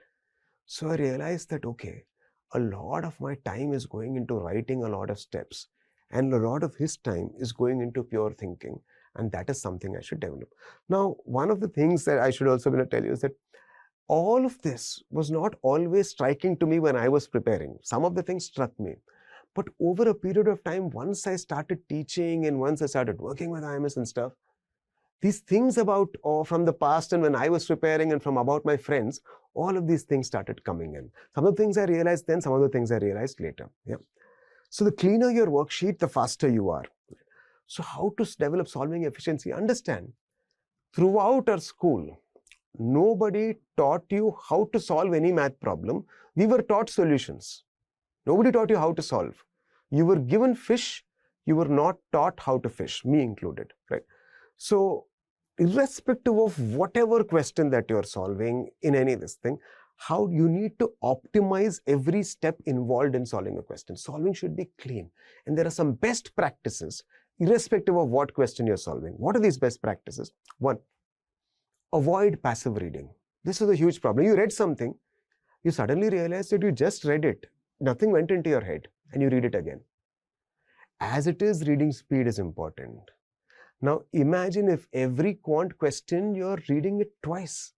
So I realized that, okay, a lot of my time is going into writing a lot of steps, and a lot of his time is going into pure thinking. And that is something I should develop. Now, one of the things that I should also tell you is that all of this was not always striking to me when I was preparing. Some of the things struck me. But over a period of time, once I started teaching and once I started working with IMS and stuff, these things about from the past and when I was preparing and from about my friends, all of these things started coming in. Some of the things I realized then, some of the things I realized later. Yeah. So the cleaner your worksheet, the faster you are. So how to develop solving efficiency? Understand, throughout our school, nobody taught you how to solve any math problem. We were taught solutions. Nobody taught you how to solve. You were given fish, you were not taught how to fish, me included, right? So irrespective of whatever question that you're solving in any of this thing, how you need to optimize every step involved in solving a question. Solving should be clean. And there are some best practices, irrespective of what question you're solving. What are these best practices? 1, avoid passive reading. This is a huge problem. You read something, you suddenly realize that you just read it. Nothing went into your head, and you read it again. As it is, reading speed is important. Now, imagine if every quant question you're reading it twice.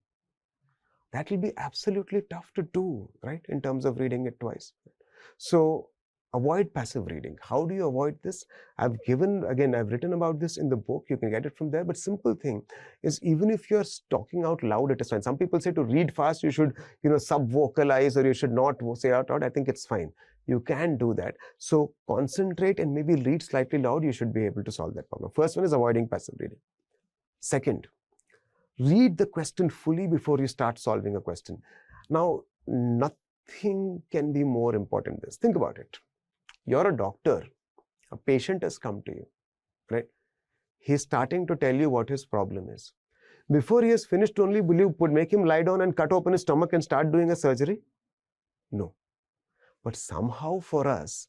That will be absolutely tough to do, right? In terms of reading it twice. So, avoid passive reading. How do you avoid this? I've written about this in the book. You can get it from there. But simple thing is, even if you're talking out loud, it is fine. Some people say to read fast, you should, sub-vocalize, or you should not say out loud. I think it's fine. You can do that. So concentrate and maybe read slightly loud. You should be able to solve that problem. First one is avoiding passive reading. Second, read the question fully before you start solving a question. Now, nothing can be more important than this. Think about it. You're a doctor, a patient has come to you, right? He's starting to tell you what his problem is. Before he has finished only, will you make him lie down and cut open his stomach and start doing a surgery? No. But somehow for us,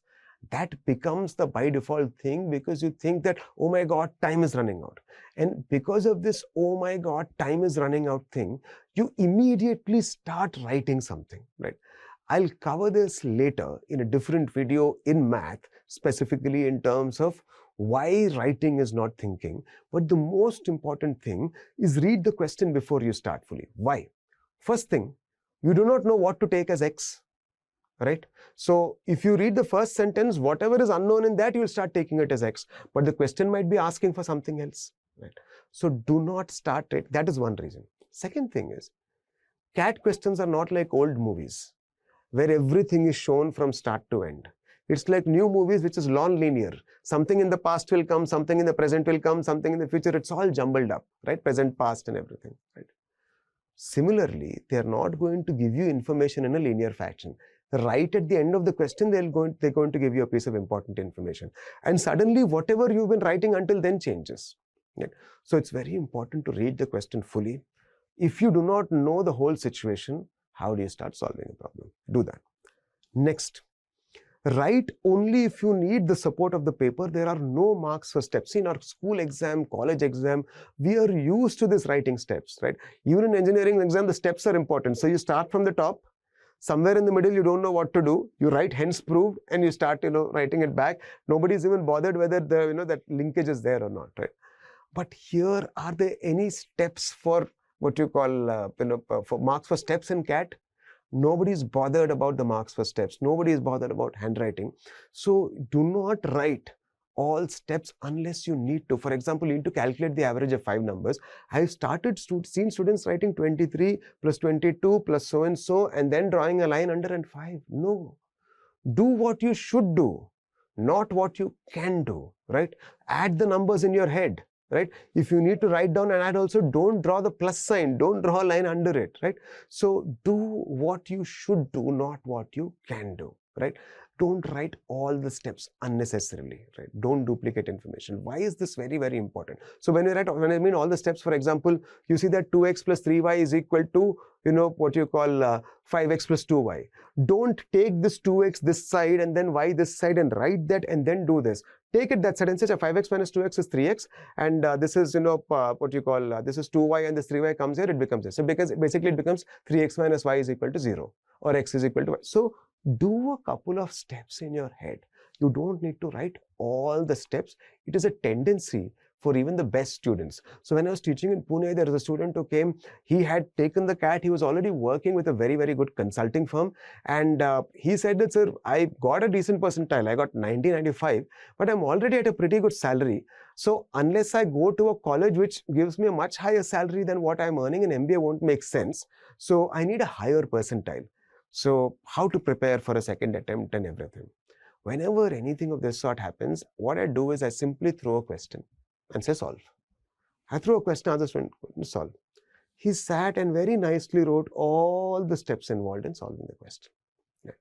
that becomes the by default thing, because you think that, oh my God, time is running out. And because of this, oh my God, time is running out thing, you immediately start writing something, right? I'll cover this later in a different video in math, specifically in terms of why writing is not thinking. But the most important thing is read the question before you start fully. Why? First thing, you do not know what to take as X, right? So if you read the first sentence, whatever is unknown in that, you'll start taking it as X. But the question might be asking for something else, right? So do not start it. That is one reason. Second thing is, CAT questions are not like old movies, where everything is shown from start to end. It's like new movies, which is non-linear. Something in the past will come, something in the present will come, something in the future. It's all jumbled up, right? Present, past, and everything, right? Similarly, they're not going to give you information in a linear fashion. Right at the end of the question, they're going to give you a piece of important information. And suddenly, whatever you've been writing until then changes. Right? So it's very important to read the question fully. If you do not know the whole situation, How do you start solving a problem? Do that. Next, write only if you need the support of the paper. There are no marks for steps. In our school exam, college exam, we are used to this writing steps, right? Even in engineering exam, the steps are important. So you start from the top. Somewhere in the middle, you don't know what to do. You write hence proved and you start, writing it back. Nobody's even bothered whether the, that linkage is there or not, right? But here, are there any steps for what you call, for marks for steps in CAT? Nobody's bothered about the marks for steps. Nobody is bothered about handwriting. So do not write all steps unless you need to. For example, you need to calculate the average of 5 numbers. I've started seen students writing 23 plus 22 plus so and so and then drawing a line under and 5. No. Do what you should do, not what you can do, right? Add the numbers in your head, right? If you need to write down and add also, don't draw the plus sign, don't draw a line under it, right? So do what you should do, not what you can do, right? Don't write all the steps unnecessarily, right? Don't duplicate information. Why is this very, very important? So when I mean all the steps, for example, you see that 2x plus 3y is equal to, what you call 5x plus 2y. Don't take this 2x this side and then y this side and write that and then do this. Take it that side and say 5x minus 2x is 3x and this is, this is 2y and this 3y comes here, it becomes this. So because basically it becomes 3x minus y is equal to 0 or x is equal to y. So do a couple of steps in your head. You don't need to write all the steps. It is a tendency for even the best students. So when I was teaching in Pune, there was a student who came, he had taken the CAT, he was already working with a very, very good consulting firm. And he said that, sir, I got a decent percentile, I got 90-95, but I'm already at a pretty good salary. So unless I go to a college which gives me a much higher salary than what I'm earning, an MBA won't make sense. So I need a higher percentile. So how to prepare for a second attempt and everything. Whenever anything of this sort happens, what I do is I simply throw a question and say solve. I throw a question, other student solve. He sat and very nicely wrote all the steps involved in solving the question. Right.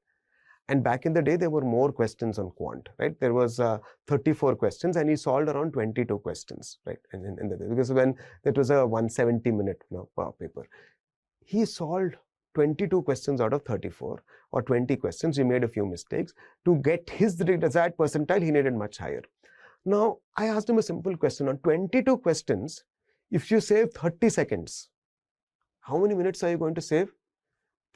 And back in the day, there were more questions on quant, right? There was 34 questions and he solved around 22 questions, right? And because when it was a 170-minute paper, he solved 22 questions out of 34 or 20 questions. He made a few mistakes. To get his desired percentile, he needed much higher. Now, I asked him a simple question. On 22 questions, if you save 30 seconds, how many minutes are you going to save?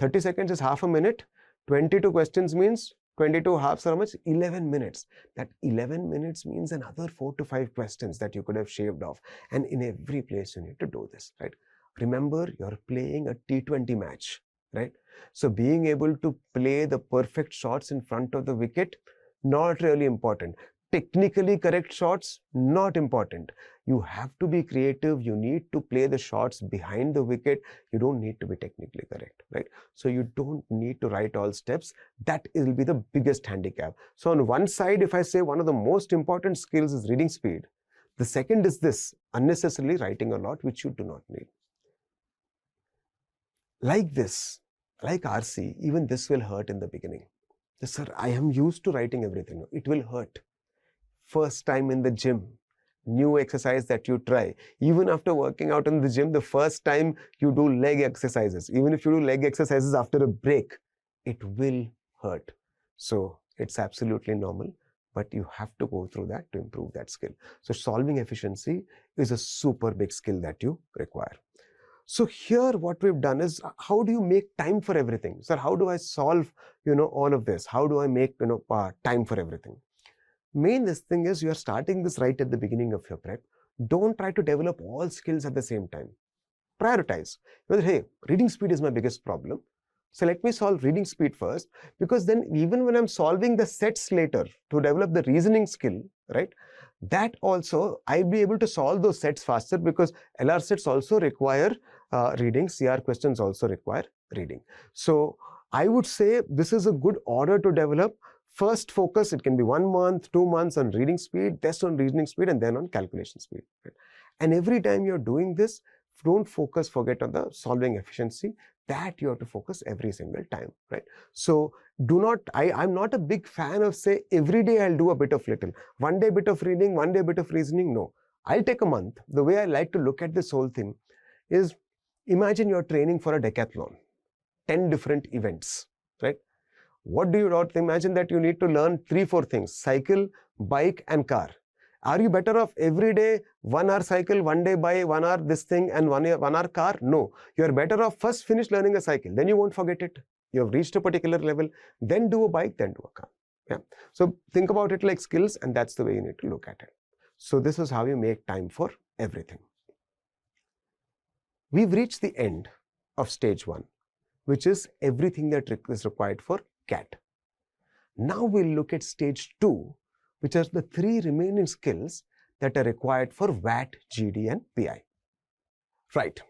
30 seconds is half a minute. 22 questions means 22 halves are how much? 11 minutes. That 11 minutes means another 4 to 5 questions that you could have shaved off. And in every place, you need to do this, right? Remember, you're playing a T20 match, right? So being able to play the perfect shots in front of the wicket, not really important. Technically correct shots, not important. You have to be creative. You need to play the shots behind the wicket. You don't need to be technically correct, right? So you don't need to write all steps. That will be the biggest handicap. So on one side, if I say one of the most important skills is reading speed, the second is this, unnecessarily writing a lot, which you do not need. Like this, like RC, even this will hurt in the beginning. Sir, I am used to writing everything. It will hurt. First time in the gym, new exercise that you try. Even after working out in the gym, the first time you do leg exercises, even if you do leg exercises after a break, it will hurt. So it's absolutely normal, but you have to go through that to improve that skill. So solving efficiency is a super big skill that you require. So here what we've done is, how do you make time for everything? Sir, how do I solve, all of this? How do I make, time for everything? This thing is, you are starting this right at the beginning of your prep. Don't try to develop all skills at the same time. Prioritize. Well, hey, reading speed is my biggest problem. So let me solve reading speed first, because then even when I'm solving the sets later to develop the reasoning skill, right? That also, I'll be able to solve those sets faster because LR sets also require reading. CR questions also require reading. So I would say this is a good order to develop. First focus, it can be 1 month, 2 months on reading speed, test on reasoning speed, and then on calculation speed. Right? And every time you're doing this, don't forget on the solving efficiency. That you have to focus every single time, right? So do not, I'm not a big fan of say, every day I'll do a bit of little. One day bit of reading, one day bit of reasoning. No, I'll take a month. The way I like to look at this whole thing is, imagine you're training for a decathlon. 10 different events, right? What do you not imagine that you need to learn 3-4 things: cycle, bike, and car. Are you better off every day 1 hour cycle, 1 day bike, 1 hour this thing, and 1 hour car? No. You are better off first finish learning a cycle, then you won't forget it. You have reached a particular level, then do a bike, then do a car. Yeah. So think about it like skills, and that's the way you need to look at it. So this is how you make time for everything. We've reached the end of stage 1, which is everything that is required for CAT. Now we'll look at stage 2, which are the 3 remaining skills that are required for VAT, GD, and PI. Right.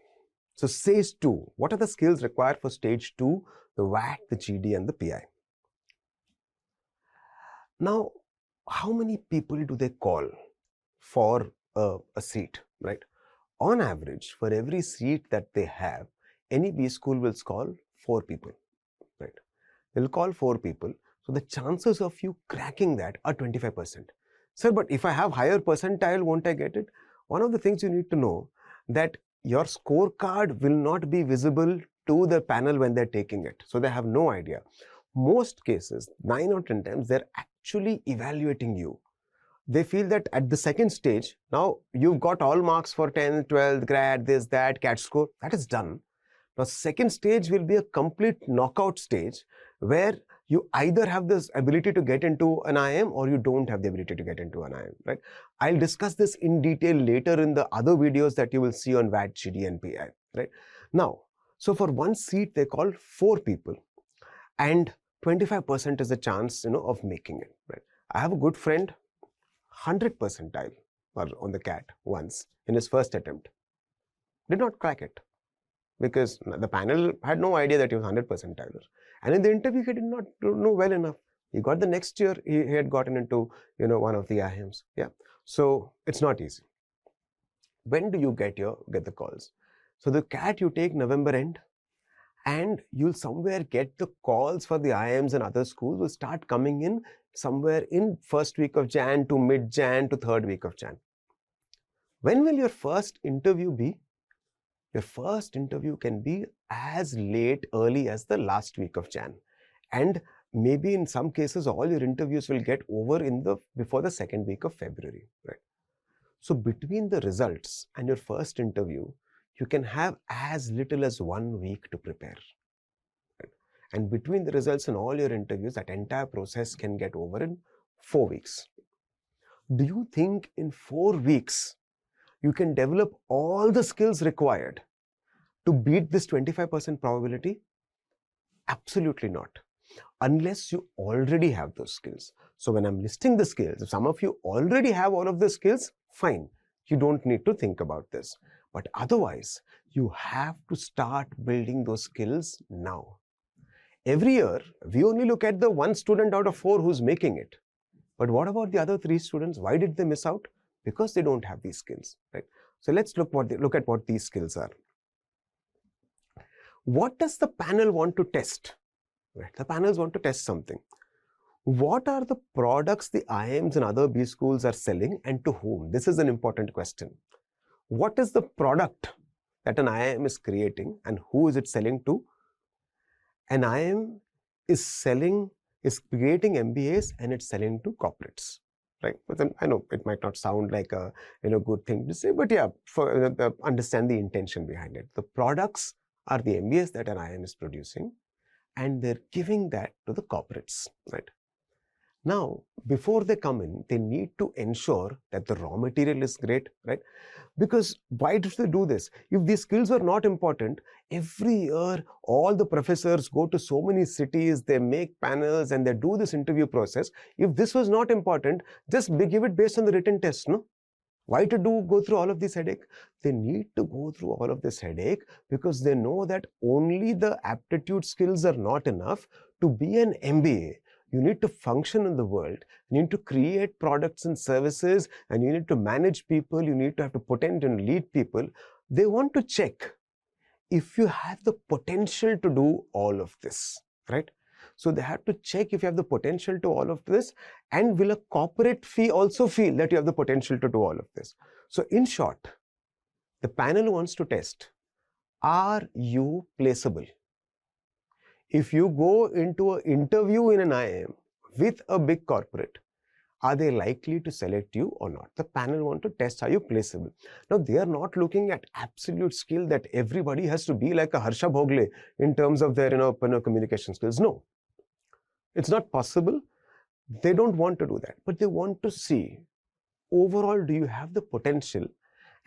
So stage 2, what are the skills required for stage 2, the VAT, the GD, and the PI? Now, how many people do they call for a seat, right? On average, for every seat that they have, any B school will call 4 people, right? They'll call 4 people. So the chances of you cracking that are 25%. Sir, but if I have higher percentile, won't I get it? One of the things you need to know that your scorecard will not be visible to the panel when they're taking it. So they have no idea. Most cases, 9 or 10 times, they're actually evaluating you. They feel that at the second stage, now you've got all marks for 10th, 12th, grad, this, that, CAT score, that is done. Now, second stage will be a complete knockout stage where you either have this ability to get into an IIM or you don't have the ability to get into an IIM, right? I'll discuss this in detail later in the other videos that you will see on VAT, GD, and PI, right? Now, so for one seat, they call 4 people and 25% is the chance, of making it, right? I have a good friend, 100 percentile on the CAT once in his first attempt. Did not crack it because the panel had no idea that he was 100 percentiler. And in the interview, he did not know well enough. He got the next year, he had gotten into, one of the IIMs. Yeah. So it's not easy. When do you get the calls? So the CAT you take November end, and you'll somewhere get the calls for the IIMs and other schools will start coming in somewhere in first week of Jan to mid-Jan to third week of Jan. When will your first interview be? Your first interview can be as early as the last week of Jan. And maybe in some cases, all your interviews will get over before the second week of February, right? So between the results and your first interview, you can have as little as 1 week to prepare. Right? And between the results and all your interviews, that entire process can get over in 4 weeks. Do you think in 4 weeks, you can develop all the skills required to beat this 25% probability? Absolutely not. Unless you already have those skills. So when I'm listing the skills, if some of you already have all of the skills, fine. You don't need to think about this. But otherwise, you have to start building those skills now. Every year, we only look at the 1 student out of 4 who's making it. But what about the other 3 students? Why did they miss out? Because they don't have these skills, right? So let's look at what these skills are. What does the panel want to test? Right? The panels want to test something. What are the products the IIMs and other B schools are selling and to whom? This is an important question. What is the product that an IIM is creating and who is it selling to? An IIM is creating MBAs and it's selling to corporates, right? But then I know it might not sound like a good thing to say, but yeah, understand the intention behind it. The products are the MBAs that an IIM is producing and they're giving that to the corporates, right? Now, before they come in, they need to ensure that the raw material is great, right? Because why do they do this? If these skills are not important, every year, all the professors go to so many cities, they make panels and they do this interview process. If this was not important, just give it based on the written test, no? Why go through all of this headache? They need to go through all of this headache because they know that only the aptitude skills are not enough. To be an MBA, you need to function in the world, you need to create products and services, and you need to manage people, you need to have to potentiate and lead people. They want to check if you have the potential to do all of this, right? So they have to check if you have the potential to all of this, and will a corporate fee also feel that you have the potential to do all of this? So in short, the panel wants to test, are you placeable? If you go into an interview in an IIM with a big corporate, are they likely to select you or not? The panel want to test, are you placeable? Now, they are not looking at absolute skill that everybody has to be like a Harsha Bhogle in terms of their communication skills. No, it's not possible. They don't want to do that, but they want to see overall, do you have the potential?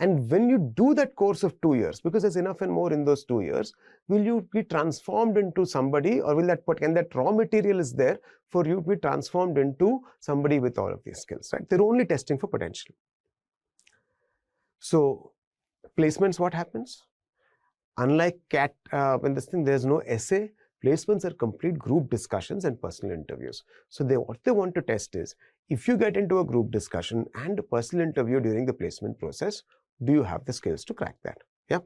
And when you do that course of 2 years, because there's enough and more in those 2 years, will you be transformed into somebody, or will that raw material is there for you to be transformed into somebody with all of these skills, right? They're only testing for potential. So placements, what happens? Unlike CAT, there's no essay, placements are complete group discussions and personal interviews. So what they want to test is, if you get into a group discussion and a personal interview during the placement process, do you have the skills to crack that? Yeah.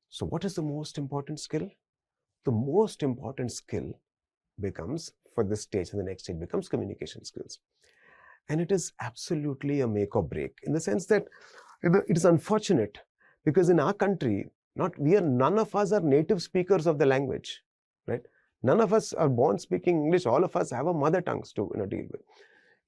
So what is the most important skill? The most important skill becomes, for this stage and the next stage, becomes communication skills. And it is absolutely a make or break, in the sense that it is unfortunate, because in our country, none of us are native speakers of the language, right? None of us are born speaking English. All of us have a mother tongues to deal with.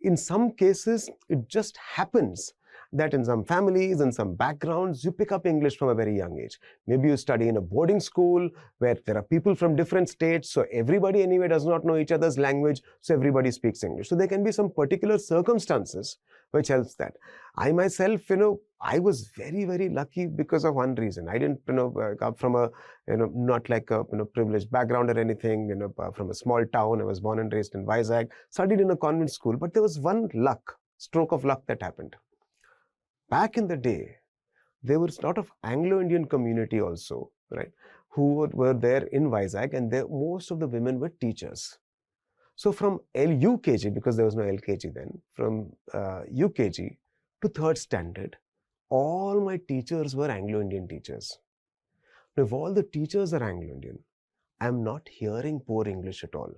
In some cases, it just happens that in some families, in some backgrounds, you pick up English from a very young age. Maybe you study in a boarding school where there are people from different states, so everybody anyway does not know each other's language, so everybody speaks English. So there can be some particular circumstances which helps that. I myself, I was very, very lucky because of one reason. I didn't, come from a, not like a, privileged background or anything, from a small town. I was born and raised in Vizag, studied in a convent school, but there was one stroke of luck that happened. Back in the day, there was a lot of Anglo-Indian community also, right, who were there in Vizag, and most of the women were teachers. So from UKG, because there was no LKG then, from UKG to 3rd standard, all my teachers were Anglo-Indian teachers. Now, if all the teachers are Anglo-Indian, I'm not hearing poor English at all.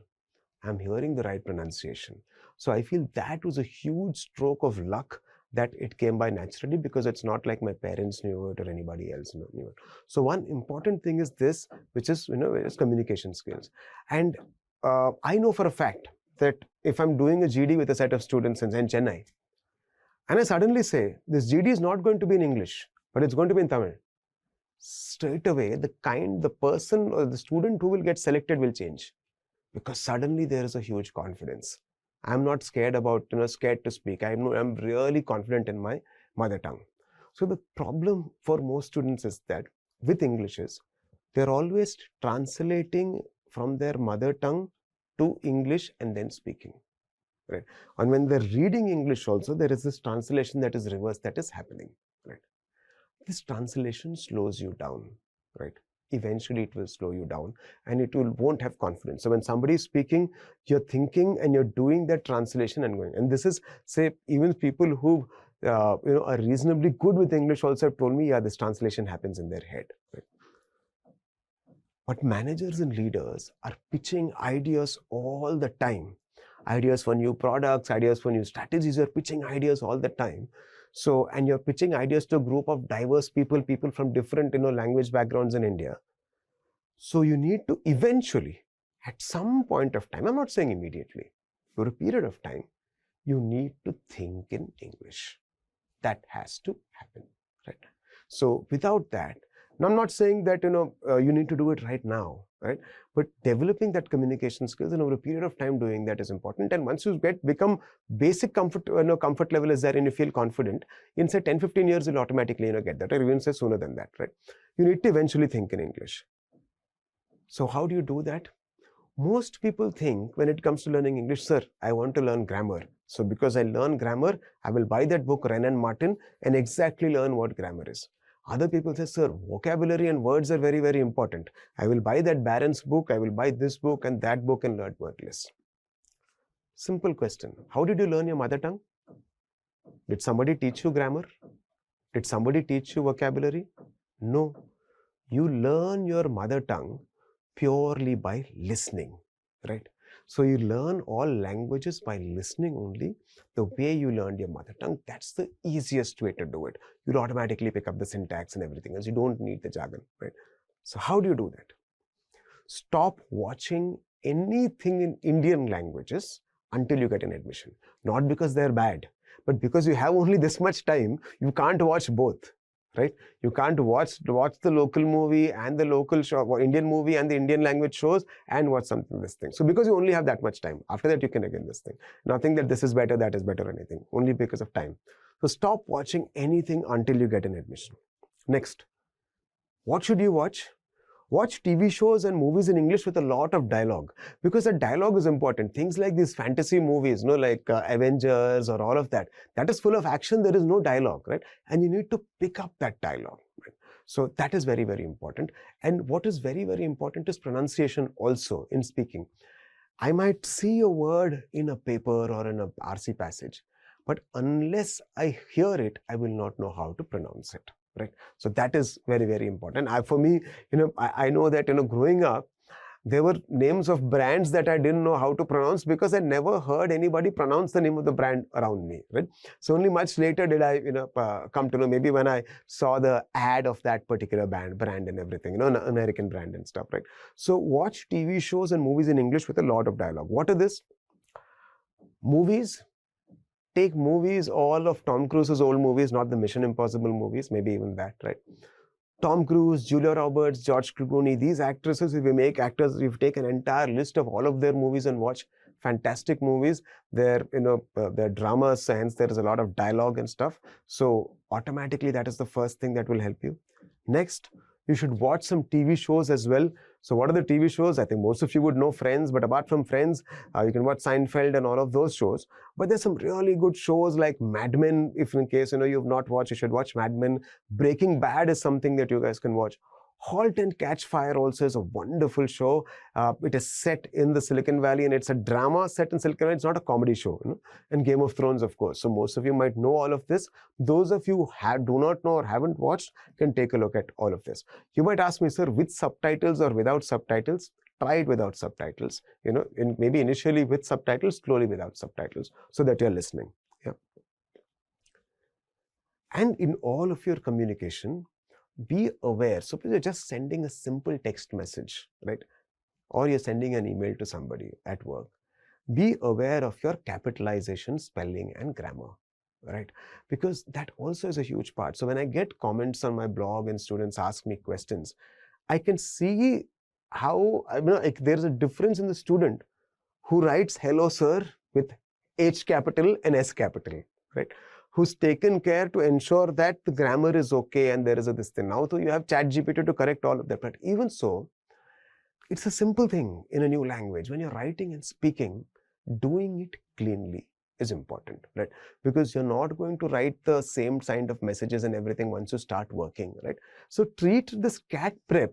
I'm hearing the right pronunciation. So I feel that was a huge stroke of luck, that it came by naturally, because it's not like my parents knew it or anybody else knew it. So one important thing is this, which is, is communication skills. And I know for a fact that if I'm doing a GD with a set of students in Chennai, and I suddenly say, this GD is not going to be in English, but it's going to be in Tamil, straight away, the person or the student who will get selected will change, because suddenly there is a huge confidence. I'm not scared about, scared to speak. I'm really confident in my mother tongue. So the problem for most students is that with English is, they're always translating from their mother tongue to English and then speaking, right? And when they're reading English also, there is this translation that is reversed that is happening, right? This translation slows you down, right? Eventually it will slow you down and won't have confidence. So when somebody is speaking, you're thinking and you're doing that translation and going. And this is, say, even people who are reasonably good with English also have told me, yeah, this translation happens in their head, right? But managers and leaders are pitching ideas all the time. Ideas for new products, ideas for new strategies, you're pitching ideas all the time. So, and you're pitching ideas to a group of diverse people from different, language backgrounds in India. So you need to eventually, at some point of time, I'm not saying immediately, for a period of time, you need to think in English. That has to happen, right? So without that, and I'm not saying that, you need to do it right now, right? But developing that communication skills and over a period of time doing that is important. And once you become basic comfort level is there and you feel confident, in say 10, 15 years, you'll automatically, get that, or even say sooner than that, right? You need to eventually think in English. So how do you do that? Most people think when it comes to learning English, sir, I want to learn grammar. So because I learn grammar, I will buy that book, Wren and Martin, and exactly learn what grammar is. Other people say, sir, vocabulary and words are very, very important. I will buy that Barron's book, I will buy this book and that book and learn word list. Simple question. How did you learn your mother tongue? Did somebody teach you grammar? Did somebody teach you vocabulary? No. You learn your mother tongue purely by listening, right? So you learn all languages by listening only. The way you learned your mother tongue, that's the easiest way to do it. You'll automatically pick up the syntax and everything else. You don't need the jargon, right? So how do you do that? Stop watching anything in Indian languages until you get an admission. Not because they're bad, but because you have only this much time, you can't watch both, right? You can't watch the local movie and the local show, or Indian movie and the Indian language shows, and watch something this thing. So because you only have that much time, after that you can again this thing. Nothing that this is better, that is better, or anything. Only because of time. So stop watching anything until you get an admission. Next, what should you watch? Watch TV shows and movies in English with a lot of dialogue, because the dialogue is important. Things like these fantasy movies, like Avengers or all of that, that is full of action. There is no dialogue, right? And you need to pick up that dialogue, right? So that is very, very important. And what is very, very important is pronunciation also in speaking. I might see a word in a paper or in a RC passage, but unless I hear it, I will not know how to pronounce it. Right. So that is very, very important. For me, I know that, growing up, there were names of brands that I didn't know how to pronounce because I never heard anybody pronounce the name of the brand around me, right? So only much later did I, come to know, maybe when I saw the ad of that particular brand and everything, an American brand and stuff, right? So watch TV shows and movies in English with a lot of dialogue. What are this? Movies. Take movies, all of Tom Cruise's old movies, not the Mission Impossible movies, maybe even that, right? Tom Cruise, Julia Roberts, George Clooney, these actresses, if you take an entire list of all of their movies and watch fantastic movies, their dramas, hence there is a lot of dialogue and stuff. So automatically that is the first thing that will help you. Next, you should watch some TV shows as well. So what are the TV shows? I think most of you would know Friends, but apart from Friends, you can watch Seinfeld and all of those shows. But there's some really good shows like Mad Men. If in case you've not watched, you should watch Mad Men. Breaking Bad is something that you guys can watch. Halt and Catch Fire also is a wonderful show. It is set in the Silicon Valley, and it's a drama set in Silicon Valley. It's not a comedy show. And Game of Thrones, of course. So most of you might know all of this. Those of you who do not know or haven't watched can take a look at all of this. You might ask me, sir, with subtitles or without subtitles? Try it without subtitles. Maybe initially with subtitles, slowly without subtitles, so that you're listening. Yeah. And in all of your communication, be aware. Suppose you're just sending a simple text message, right? Or you're sending an email to somebody at work. Be aware of your capitalization, spelling, and grammar, right? Because that also is a huge part. So when I get comments on my blog and students ask me questions, I can see how, there's a difference in the student who writes hello, sir, with H capital and S capital, right? Who's taken care to ensure that the grammar is okay and there is this thing. Now, you have ChatGPT to correct all of that. But even so, it's a simple thing in a new language. When you're writing and speaking, doing it cleanly is important, right? Because you're not going to write the same kind of messages and everything once you start working, right? So treat this CAT prep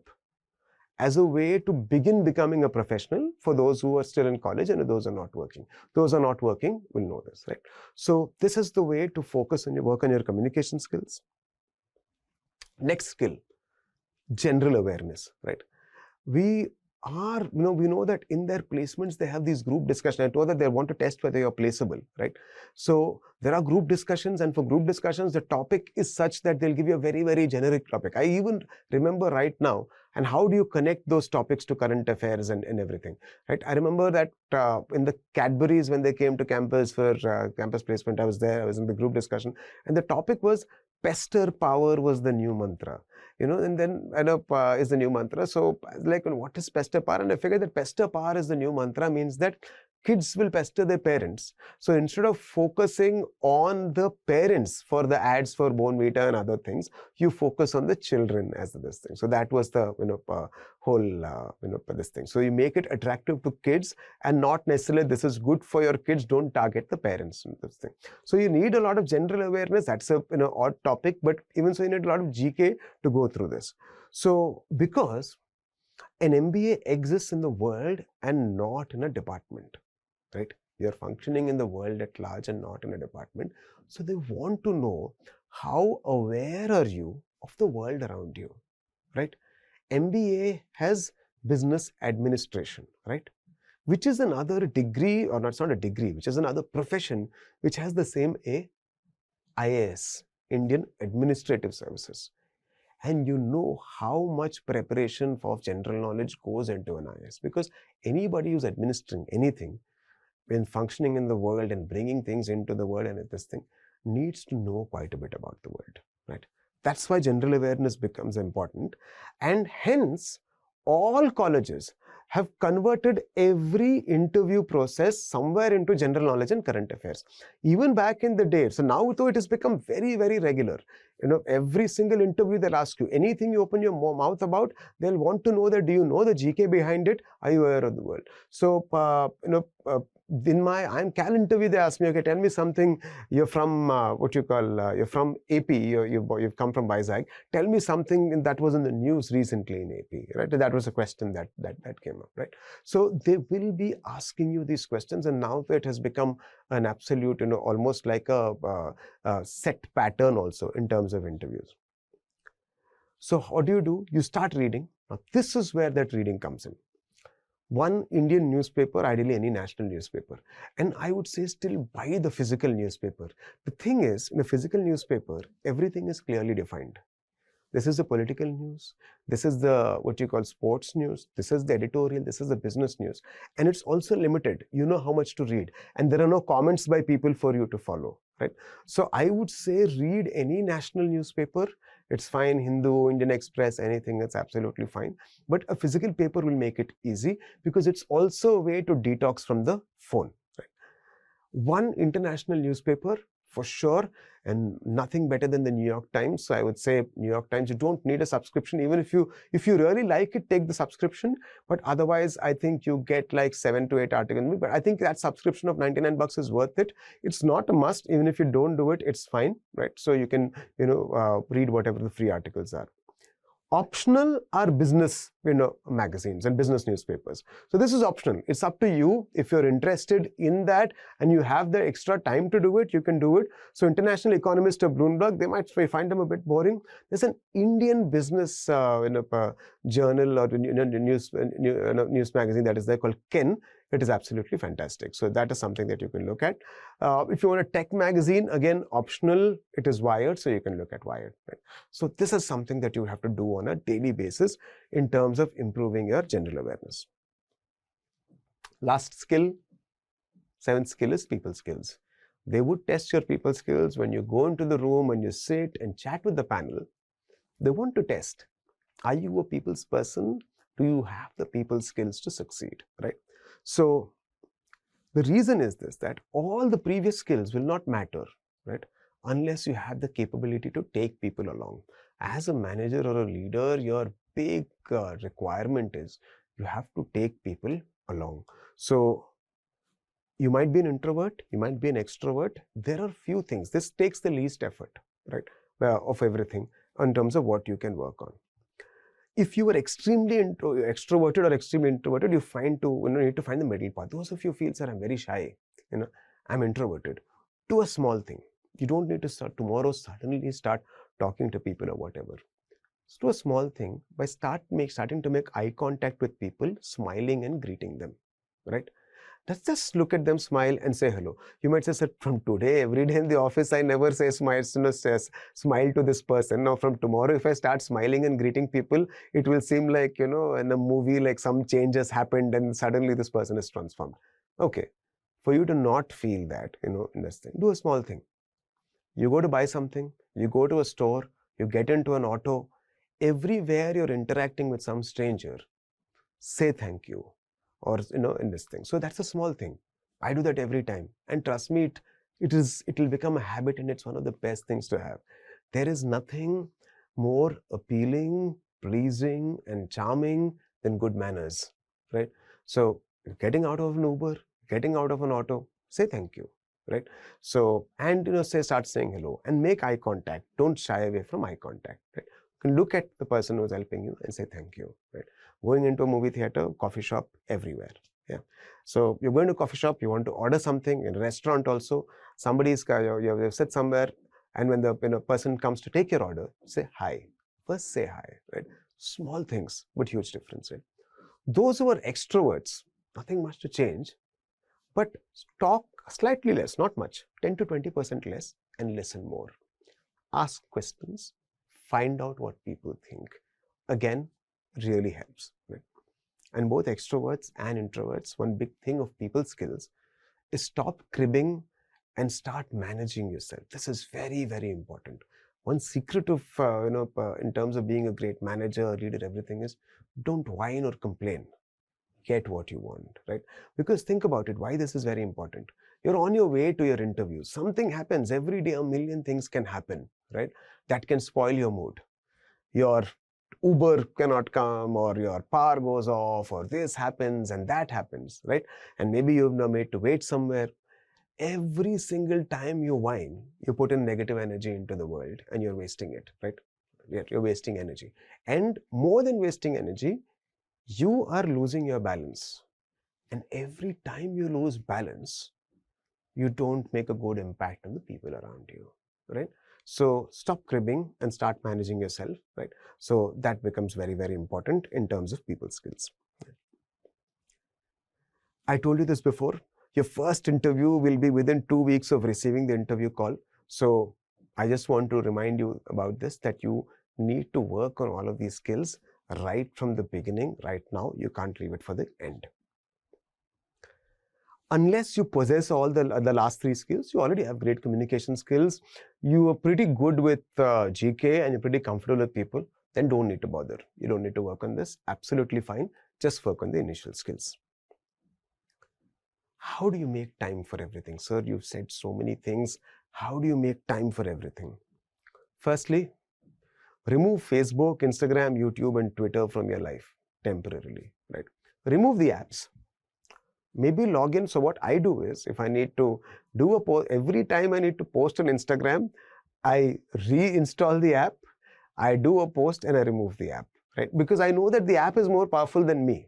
as a way to begin becoming a professional for those who are still in college and those who are not working. Those who are not working will know this, right? So this is the way to focus on your work on your communication skills. Next skill, general awareness, right? We know that in their placements, they have these group discussions. I told that they want to test whether you're placeable, right? So there are group discussions, and for group discussions, the topic is such that they'll give you a very, very generic topic. I even remember right now, and how do you connect those topics to current affairs and everything, right? I remember that in the Cadburys, when they came to campus for campus placement, I was there, I was in the group discussion, and the topic was pester power was the new mantra. And then is the new mantra. So like, what is pester power? And I figured that pester power is the new mantra means that kids will pester their parents. So instead of focusing on the parents for the ads for Bone Vita and other things, you focus on the children as this thing. So that was the whole this thing. So you make it attractive to kids and not necessarily this is good for your kids. Don't target the parents in this thing. So you need a lot of general awareness. That's a odd topic, but even so you need a lot of GK to go through this. So because an MBA exists in the world and not in a department, right? You're functioning in the world at large and not in a department. So they want to know how aware are you of the world around you, right? MBA has business administration, right? Which is another degree, or it's not a degree, which is another profession which has the same IAS, Indian Administrative Services. and you know how much preparation for general knowledge goes into an IS, because anybody who's administering anything, when functioning in the world and bringing things into the world and this thing, needs to know quite a bit about the world, right? That's why general awareness becomes important, and hence all colleges have converted every interview process somewhere into general knowledge and current affairs. Even back in the day, so now though it has become very, very regular, every single interview they'll ask you, anything you open your mouth about, they'll want to know that, do you know the GK behind it? Are you aware of the world? So, in my Cal interview, they asked me, okay, tell me something. You're from you're from AP. You've come from Vizag. Tell me something that was in the news recently in AP. Right? That was a question that came up. Right? So they will be asking you these questions, and now it has become an absolute, almost like a set pattern also in terms of interviews. So what do? You start reading. Now this is where that reading comes in. One Indian newspaper, ideally any national newspaper. And I would say still buy the physical newspaper. The thing is, in a physical newspaper, everything is clearly defined. This is the political news. This is the what you call sports news. This is the editorial. This is the business news. And it's also limited. You know how much to read. And there are no comments by people for you to follow. Right? So I would say read any national newspaper. It's fine, Hindu, Indian Express, anything, it's absolutely fine. But a physical paper will make it easy because it's also a way to detox from the phone. Right? One international newspaper, for sure, and nothing better than the New York Times. So I would say New York Times, you don't need a subscription. Even if you really like it, take the subscription. But otherwise, I think you get like 7 to 8 articles. But I think that subscription of $99 is worth it. It's not a must. Even if you don't do it, it's fine, right? So you can, read whatever the free articles are. Optional are business, magazines and business newspapers. So this is optional. It's up to you. If you're interested in that and you have the extra time to do it, you can do it. So International Economist or Bloomberg, they might find them a bit boring. There's an Indian business, journal or news magazine that is there called Ken. It is absolutely fantastic. So that is something that you can look at. If you want a tech magazine, again, optional, it is Wired, so you can look at Wired. Right? So this is something that you have to do on a daily basis in terms of improving your general awareness. Last skill, 7th skill is people skills. They would test your people skills when you go into the room and you sit and chat with the panel. They want to test. Are you a people's person? Do you have the people skills to succeed? Right? So the reason is this, that all the previous skills will not matter, right, unless you have the capability to take people along. As a manager or a leader, your big requirement is you have to take people along. So you might be an introvert, you might be an extrovert. There are few things. This takes the least effort, right, of everything in terms of what you can work on. If you are extremely extroverted or extremely introverted, you need to find the middle path. Those of you feel, sir, I'm very shy, I'm introverted. Do a small thing. You don't need to start tomorrow, suddenly start talking to people or whatever. Just do a small thing by starting to make eye contact with people, smiling and greeting them, right? Let's just look at them, smile and say hello. You might say, sir, from today, every day in the office, I never say smile to this person. Now from tomorrow, if I start smiling and greeting people, it will seem like, in a movie, like some changes happened and suddenly this person is transformed. Okay. For you to not feel that, in this thing, do a small thing. You go to buy something, you go to a store, you get into an auto, everywhere you're interacting with some stranger, say thank you. Or in this thing. So that's a small thing. I do that every time, and trust me, it will become a habit, and it's one of the best things to have. There is nothing more appealing, pleasing and charming than good manners, right? So getting out of an Uber, getting out of an auto, say thank you, right? So, and start saying hello and make eye contact. Don't shy away from eye contact, right? You can look at the person who's helping you and say thank you, right? Going into a movie theater, coffee shop, everywhere. Yeah. So you're going to a coffee shop, you want to order something, in a restaurant also, somebody's you sit somewhere, and when the person comes to take your order, say hi. First say hi, right? Small things, but huge difference, right? Those who are extroverts, nothing much to change, but talk slightly less, not much, 10 to 20% less, and listen more. Ask questions, find out what people think. Again, really helps. Right? And both extroverts and introverts, one big thing of people skills is stop cribbing and start managing yourself. This is very, very important. One secret of, in terms of being a great manager, leader, everything is don't whine or complain. Get what you want, right? Because think about it, why this is very important. You're on your way to your interview. Something happens every day, a million things can happen, right? That can spoil your mood. Your Uber cannot come, or your power goes off, or this happens and that happens, right? And maybe you've now made to wait somewhere. Every single time you whine, you put in negative energy into the world and you're wasting it, right? You're wasting energy. And more than wasting energy, you are losing your balance. And every time you lose balance, you don't make a good impact on the people around you, right? So stop cribbing and start managing yourself, right? So that becomes very, very important in terms of people skills. I told you this before. Your first interview will be within 2 weeks of receiving the interview call. So I just want to remind you about this, that you need to work on all of these skills right from the beginning, right now. You can't leave it for the end. Unless you possess all the last 3 skills, you already have great communication skills, you are pretty good with GK and you're pretty comfortable with people, then don't need to bother. You don't need to work on this. Absolutely fine. Just work on the initial skills. How do you make time for everything? Sir, you've said so many things. How do you make time for everything? Firstly, remove Facebook, Instagram, YouTube, and Twitter from your life temporarily, right? Remove the apps. Maybe log in. So what I do is, if I need to do a post, every time I need to post on Instagram, I reinstall the app, I do a post and I remove the app, right? Because I know that the app is more powerful than me,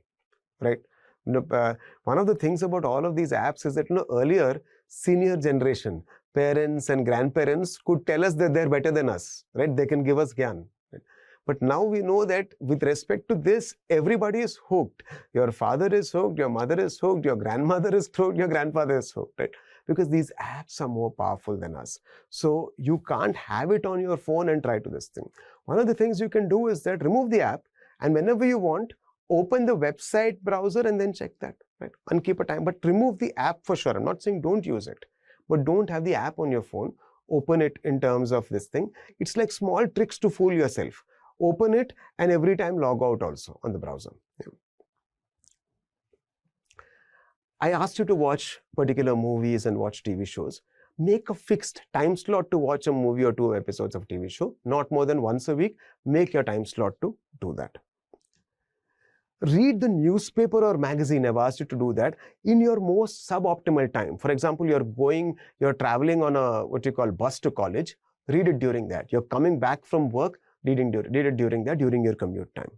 right? One of the things about all of these apps is that, earlier, senior generation, parents and grandparents could tell us that they're better than us, right? They can give us gyan. Right? But now we know that with respect to this, everybody is hooked. Your father is hooked, your mother is hooked, your grandmother is hooked, your grandfather is hooked, right? Because these apps are more powerful than us. So you can't have it on your phone and try to this thing. One of the things you can do is that remove the app, and whenever you want, open the website browser and then check that, right? And keep a time, but remove the app for sure. I'm not saying don't use it, but don't have the app on your phone. Open it in terms of this thing. It's like small tricks to fool yourself. Open it and every time log out also on the browser. Yeah. I asked you to watch particular movies and watch TV shows. Make a fixed time slot to watch a movie or 2 episodes of TV show, not more than once a week. Make your time slot to do that. Read the newspaper or magazine, I've asked you to do that, in your most suboptimal time. For example, you're traveling on a, what you call, bus to college, read it during that. You're coming back from work, read it during that, during your commute time.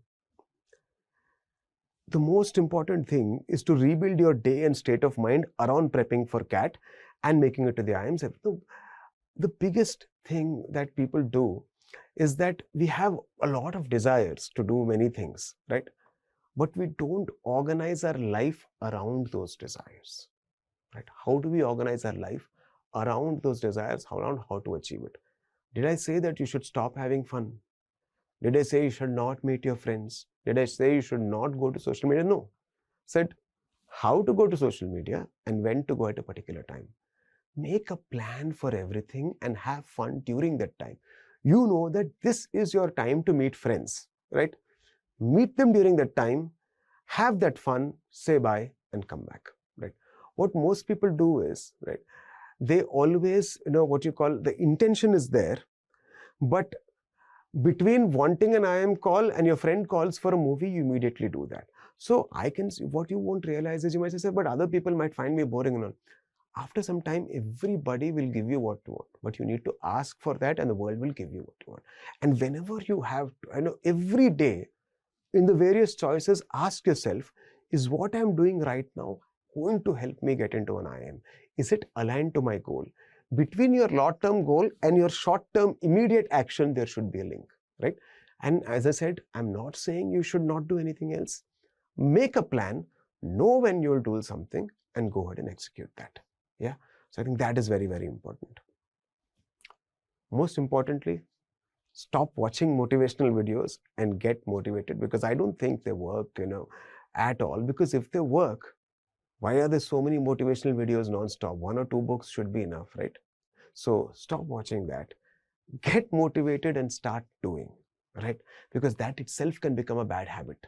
The most important thing is to rebuild your day and state of mind around prepping for CAT and making it to the IIMs. The biggest thing that people do is that we have a lot of desires to do many things, right? But we don't organize our life around those desires, right? How do we organize our life around those desires, around how to achieve it? Did I say that you should stop having fun? Did I say you should not meet your friends? Did I say you should not go to social media? No. Said how to go to social media and when to go at a particular time. Make a plan for everything and have fun during that time. You know that this is your time to meet friends, right? Meet them during that time, have that fun, say bye and come back, right? What most people do is, right, they always, what you call, the intention is there, but between wanting an IIM call and your friend calls for a movie, you immediately do that. So I can see, what you won't realize is, you might say, but other people might find me boring and all. After some time, everybody will give you what you want, but you need to ask for that and the world will give you what you want. And whenever you have, every day in the various choices, ask yourself, is what I'm doing right now going to help me get into an IIM? Is it aligned to my goal? Between your long-term goal and your short-term immediate action, there should be a link, right? And as I said, I'm not saying you should not do anything else. Make a plan, know when you'll do something and go ahead and execute that. Yeah. So I think that is very, very important. Most importantly, Stop watching motivational videos and get motivated, because I don't think they work, at all. Because if they work, why are there so many motivational videos non-stop? One or two books should be enough, right? So stop watching that. Get motivated and start doing, right? Because that itself can become a bad habit.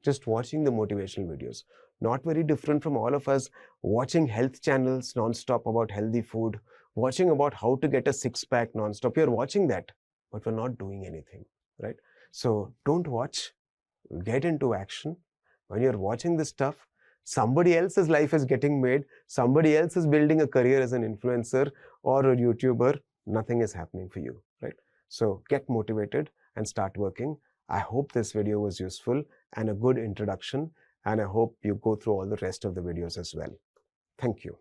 Just watching the motivational videos. Not very different from all of us watching health channels non-stop about healthy food, watching about how to get a six-pack non-stop. You're watching that, but we're not doing anything, right? So don't watch, get into action. When you're watching this stuff, somebody else's life is getting made, somebody else is building a career as an influencer or a YouTuber. Nothing is happening for you, right? So get motivated and start working. I hope this video was useful and a good introduction, and I hope you go through all the rest of the videos as well. Thank you.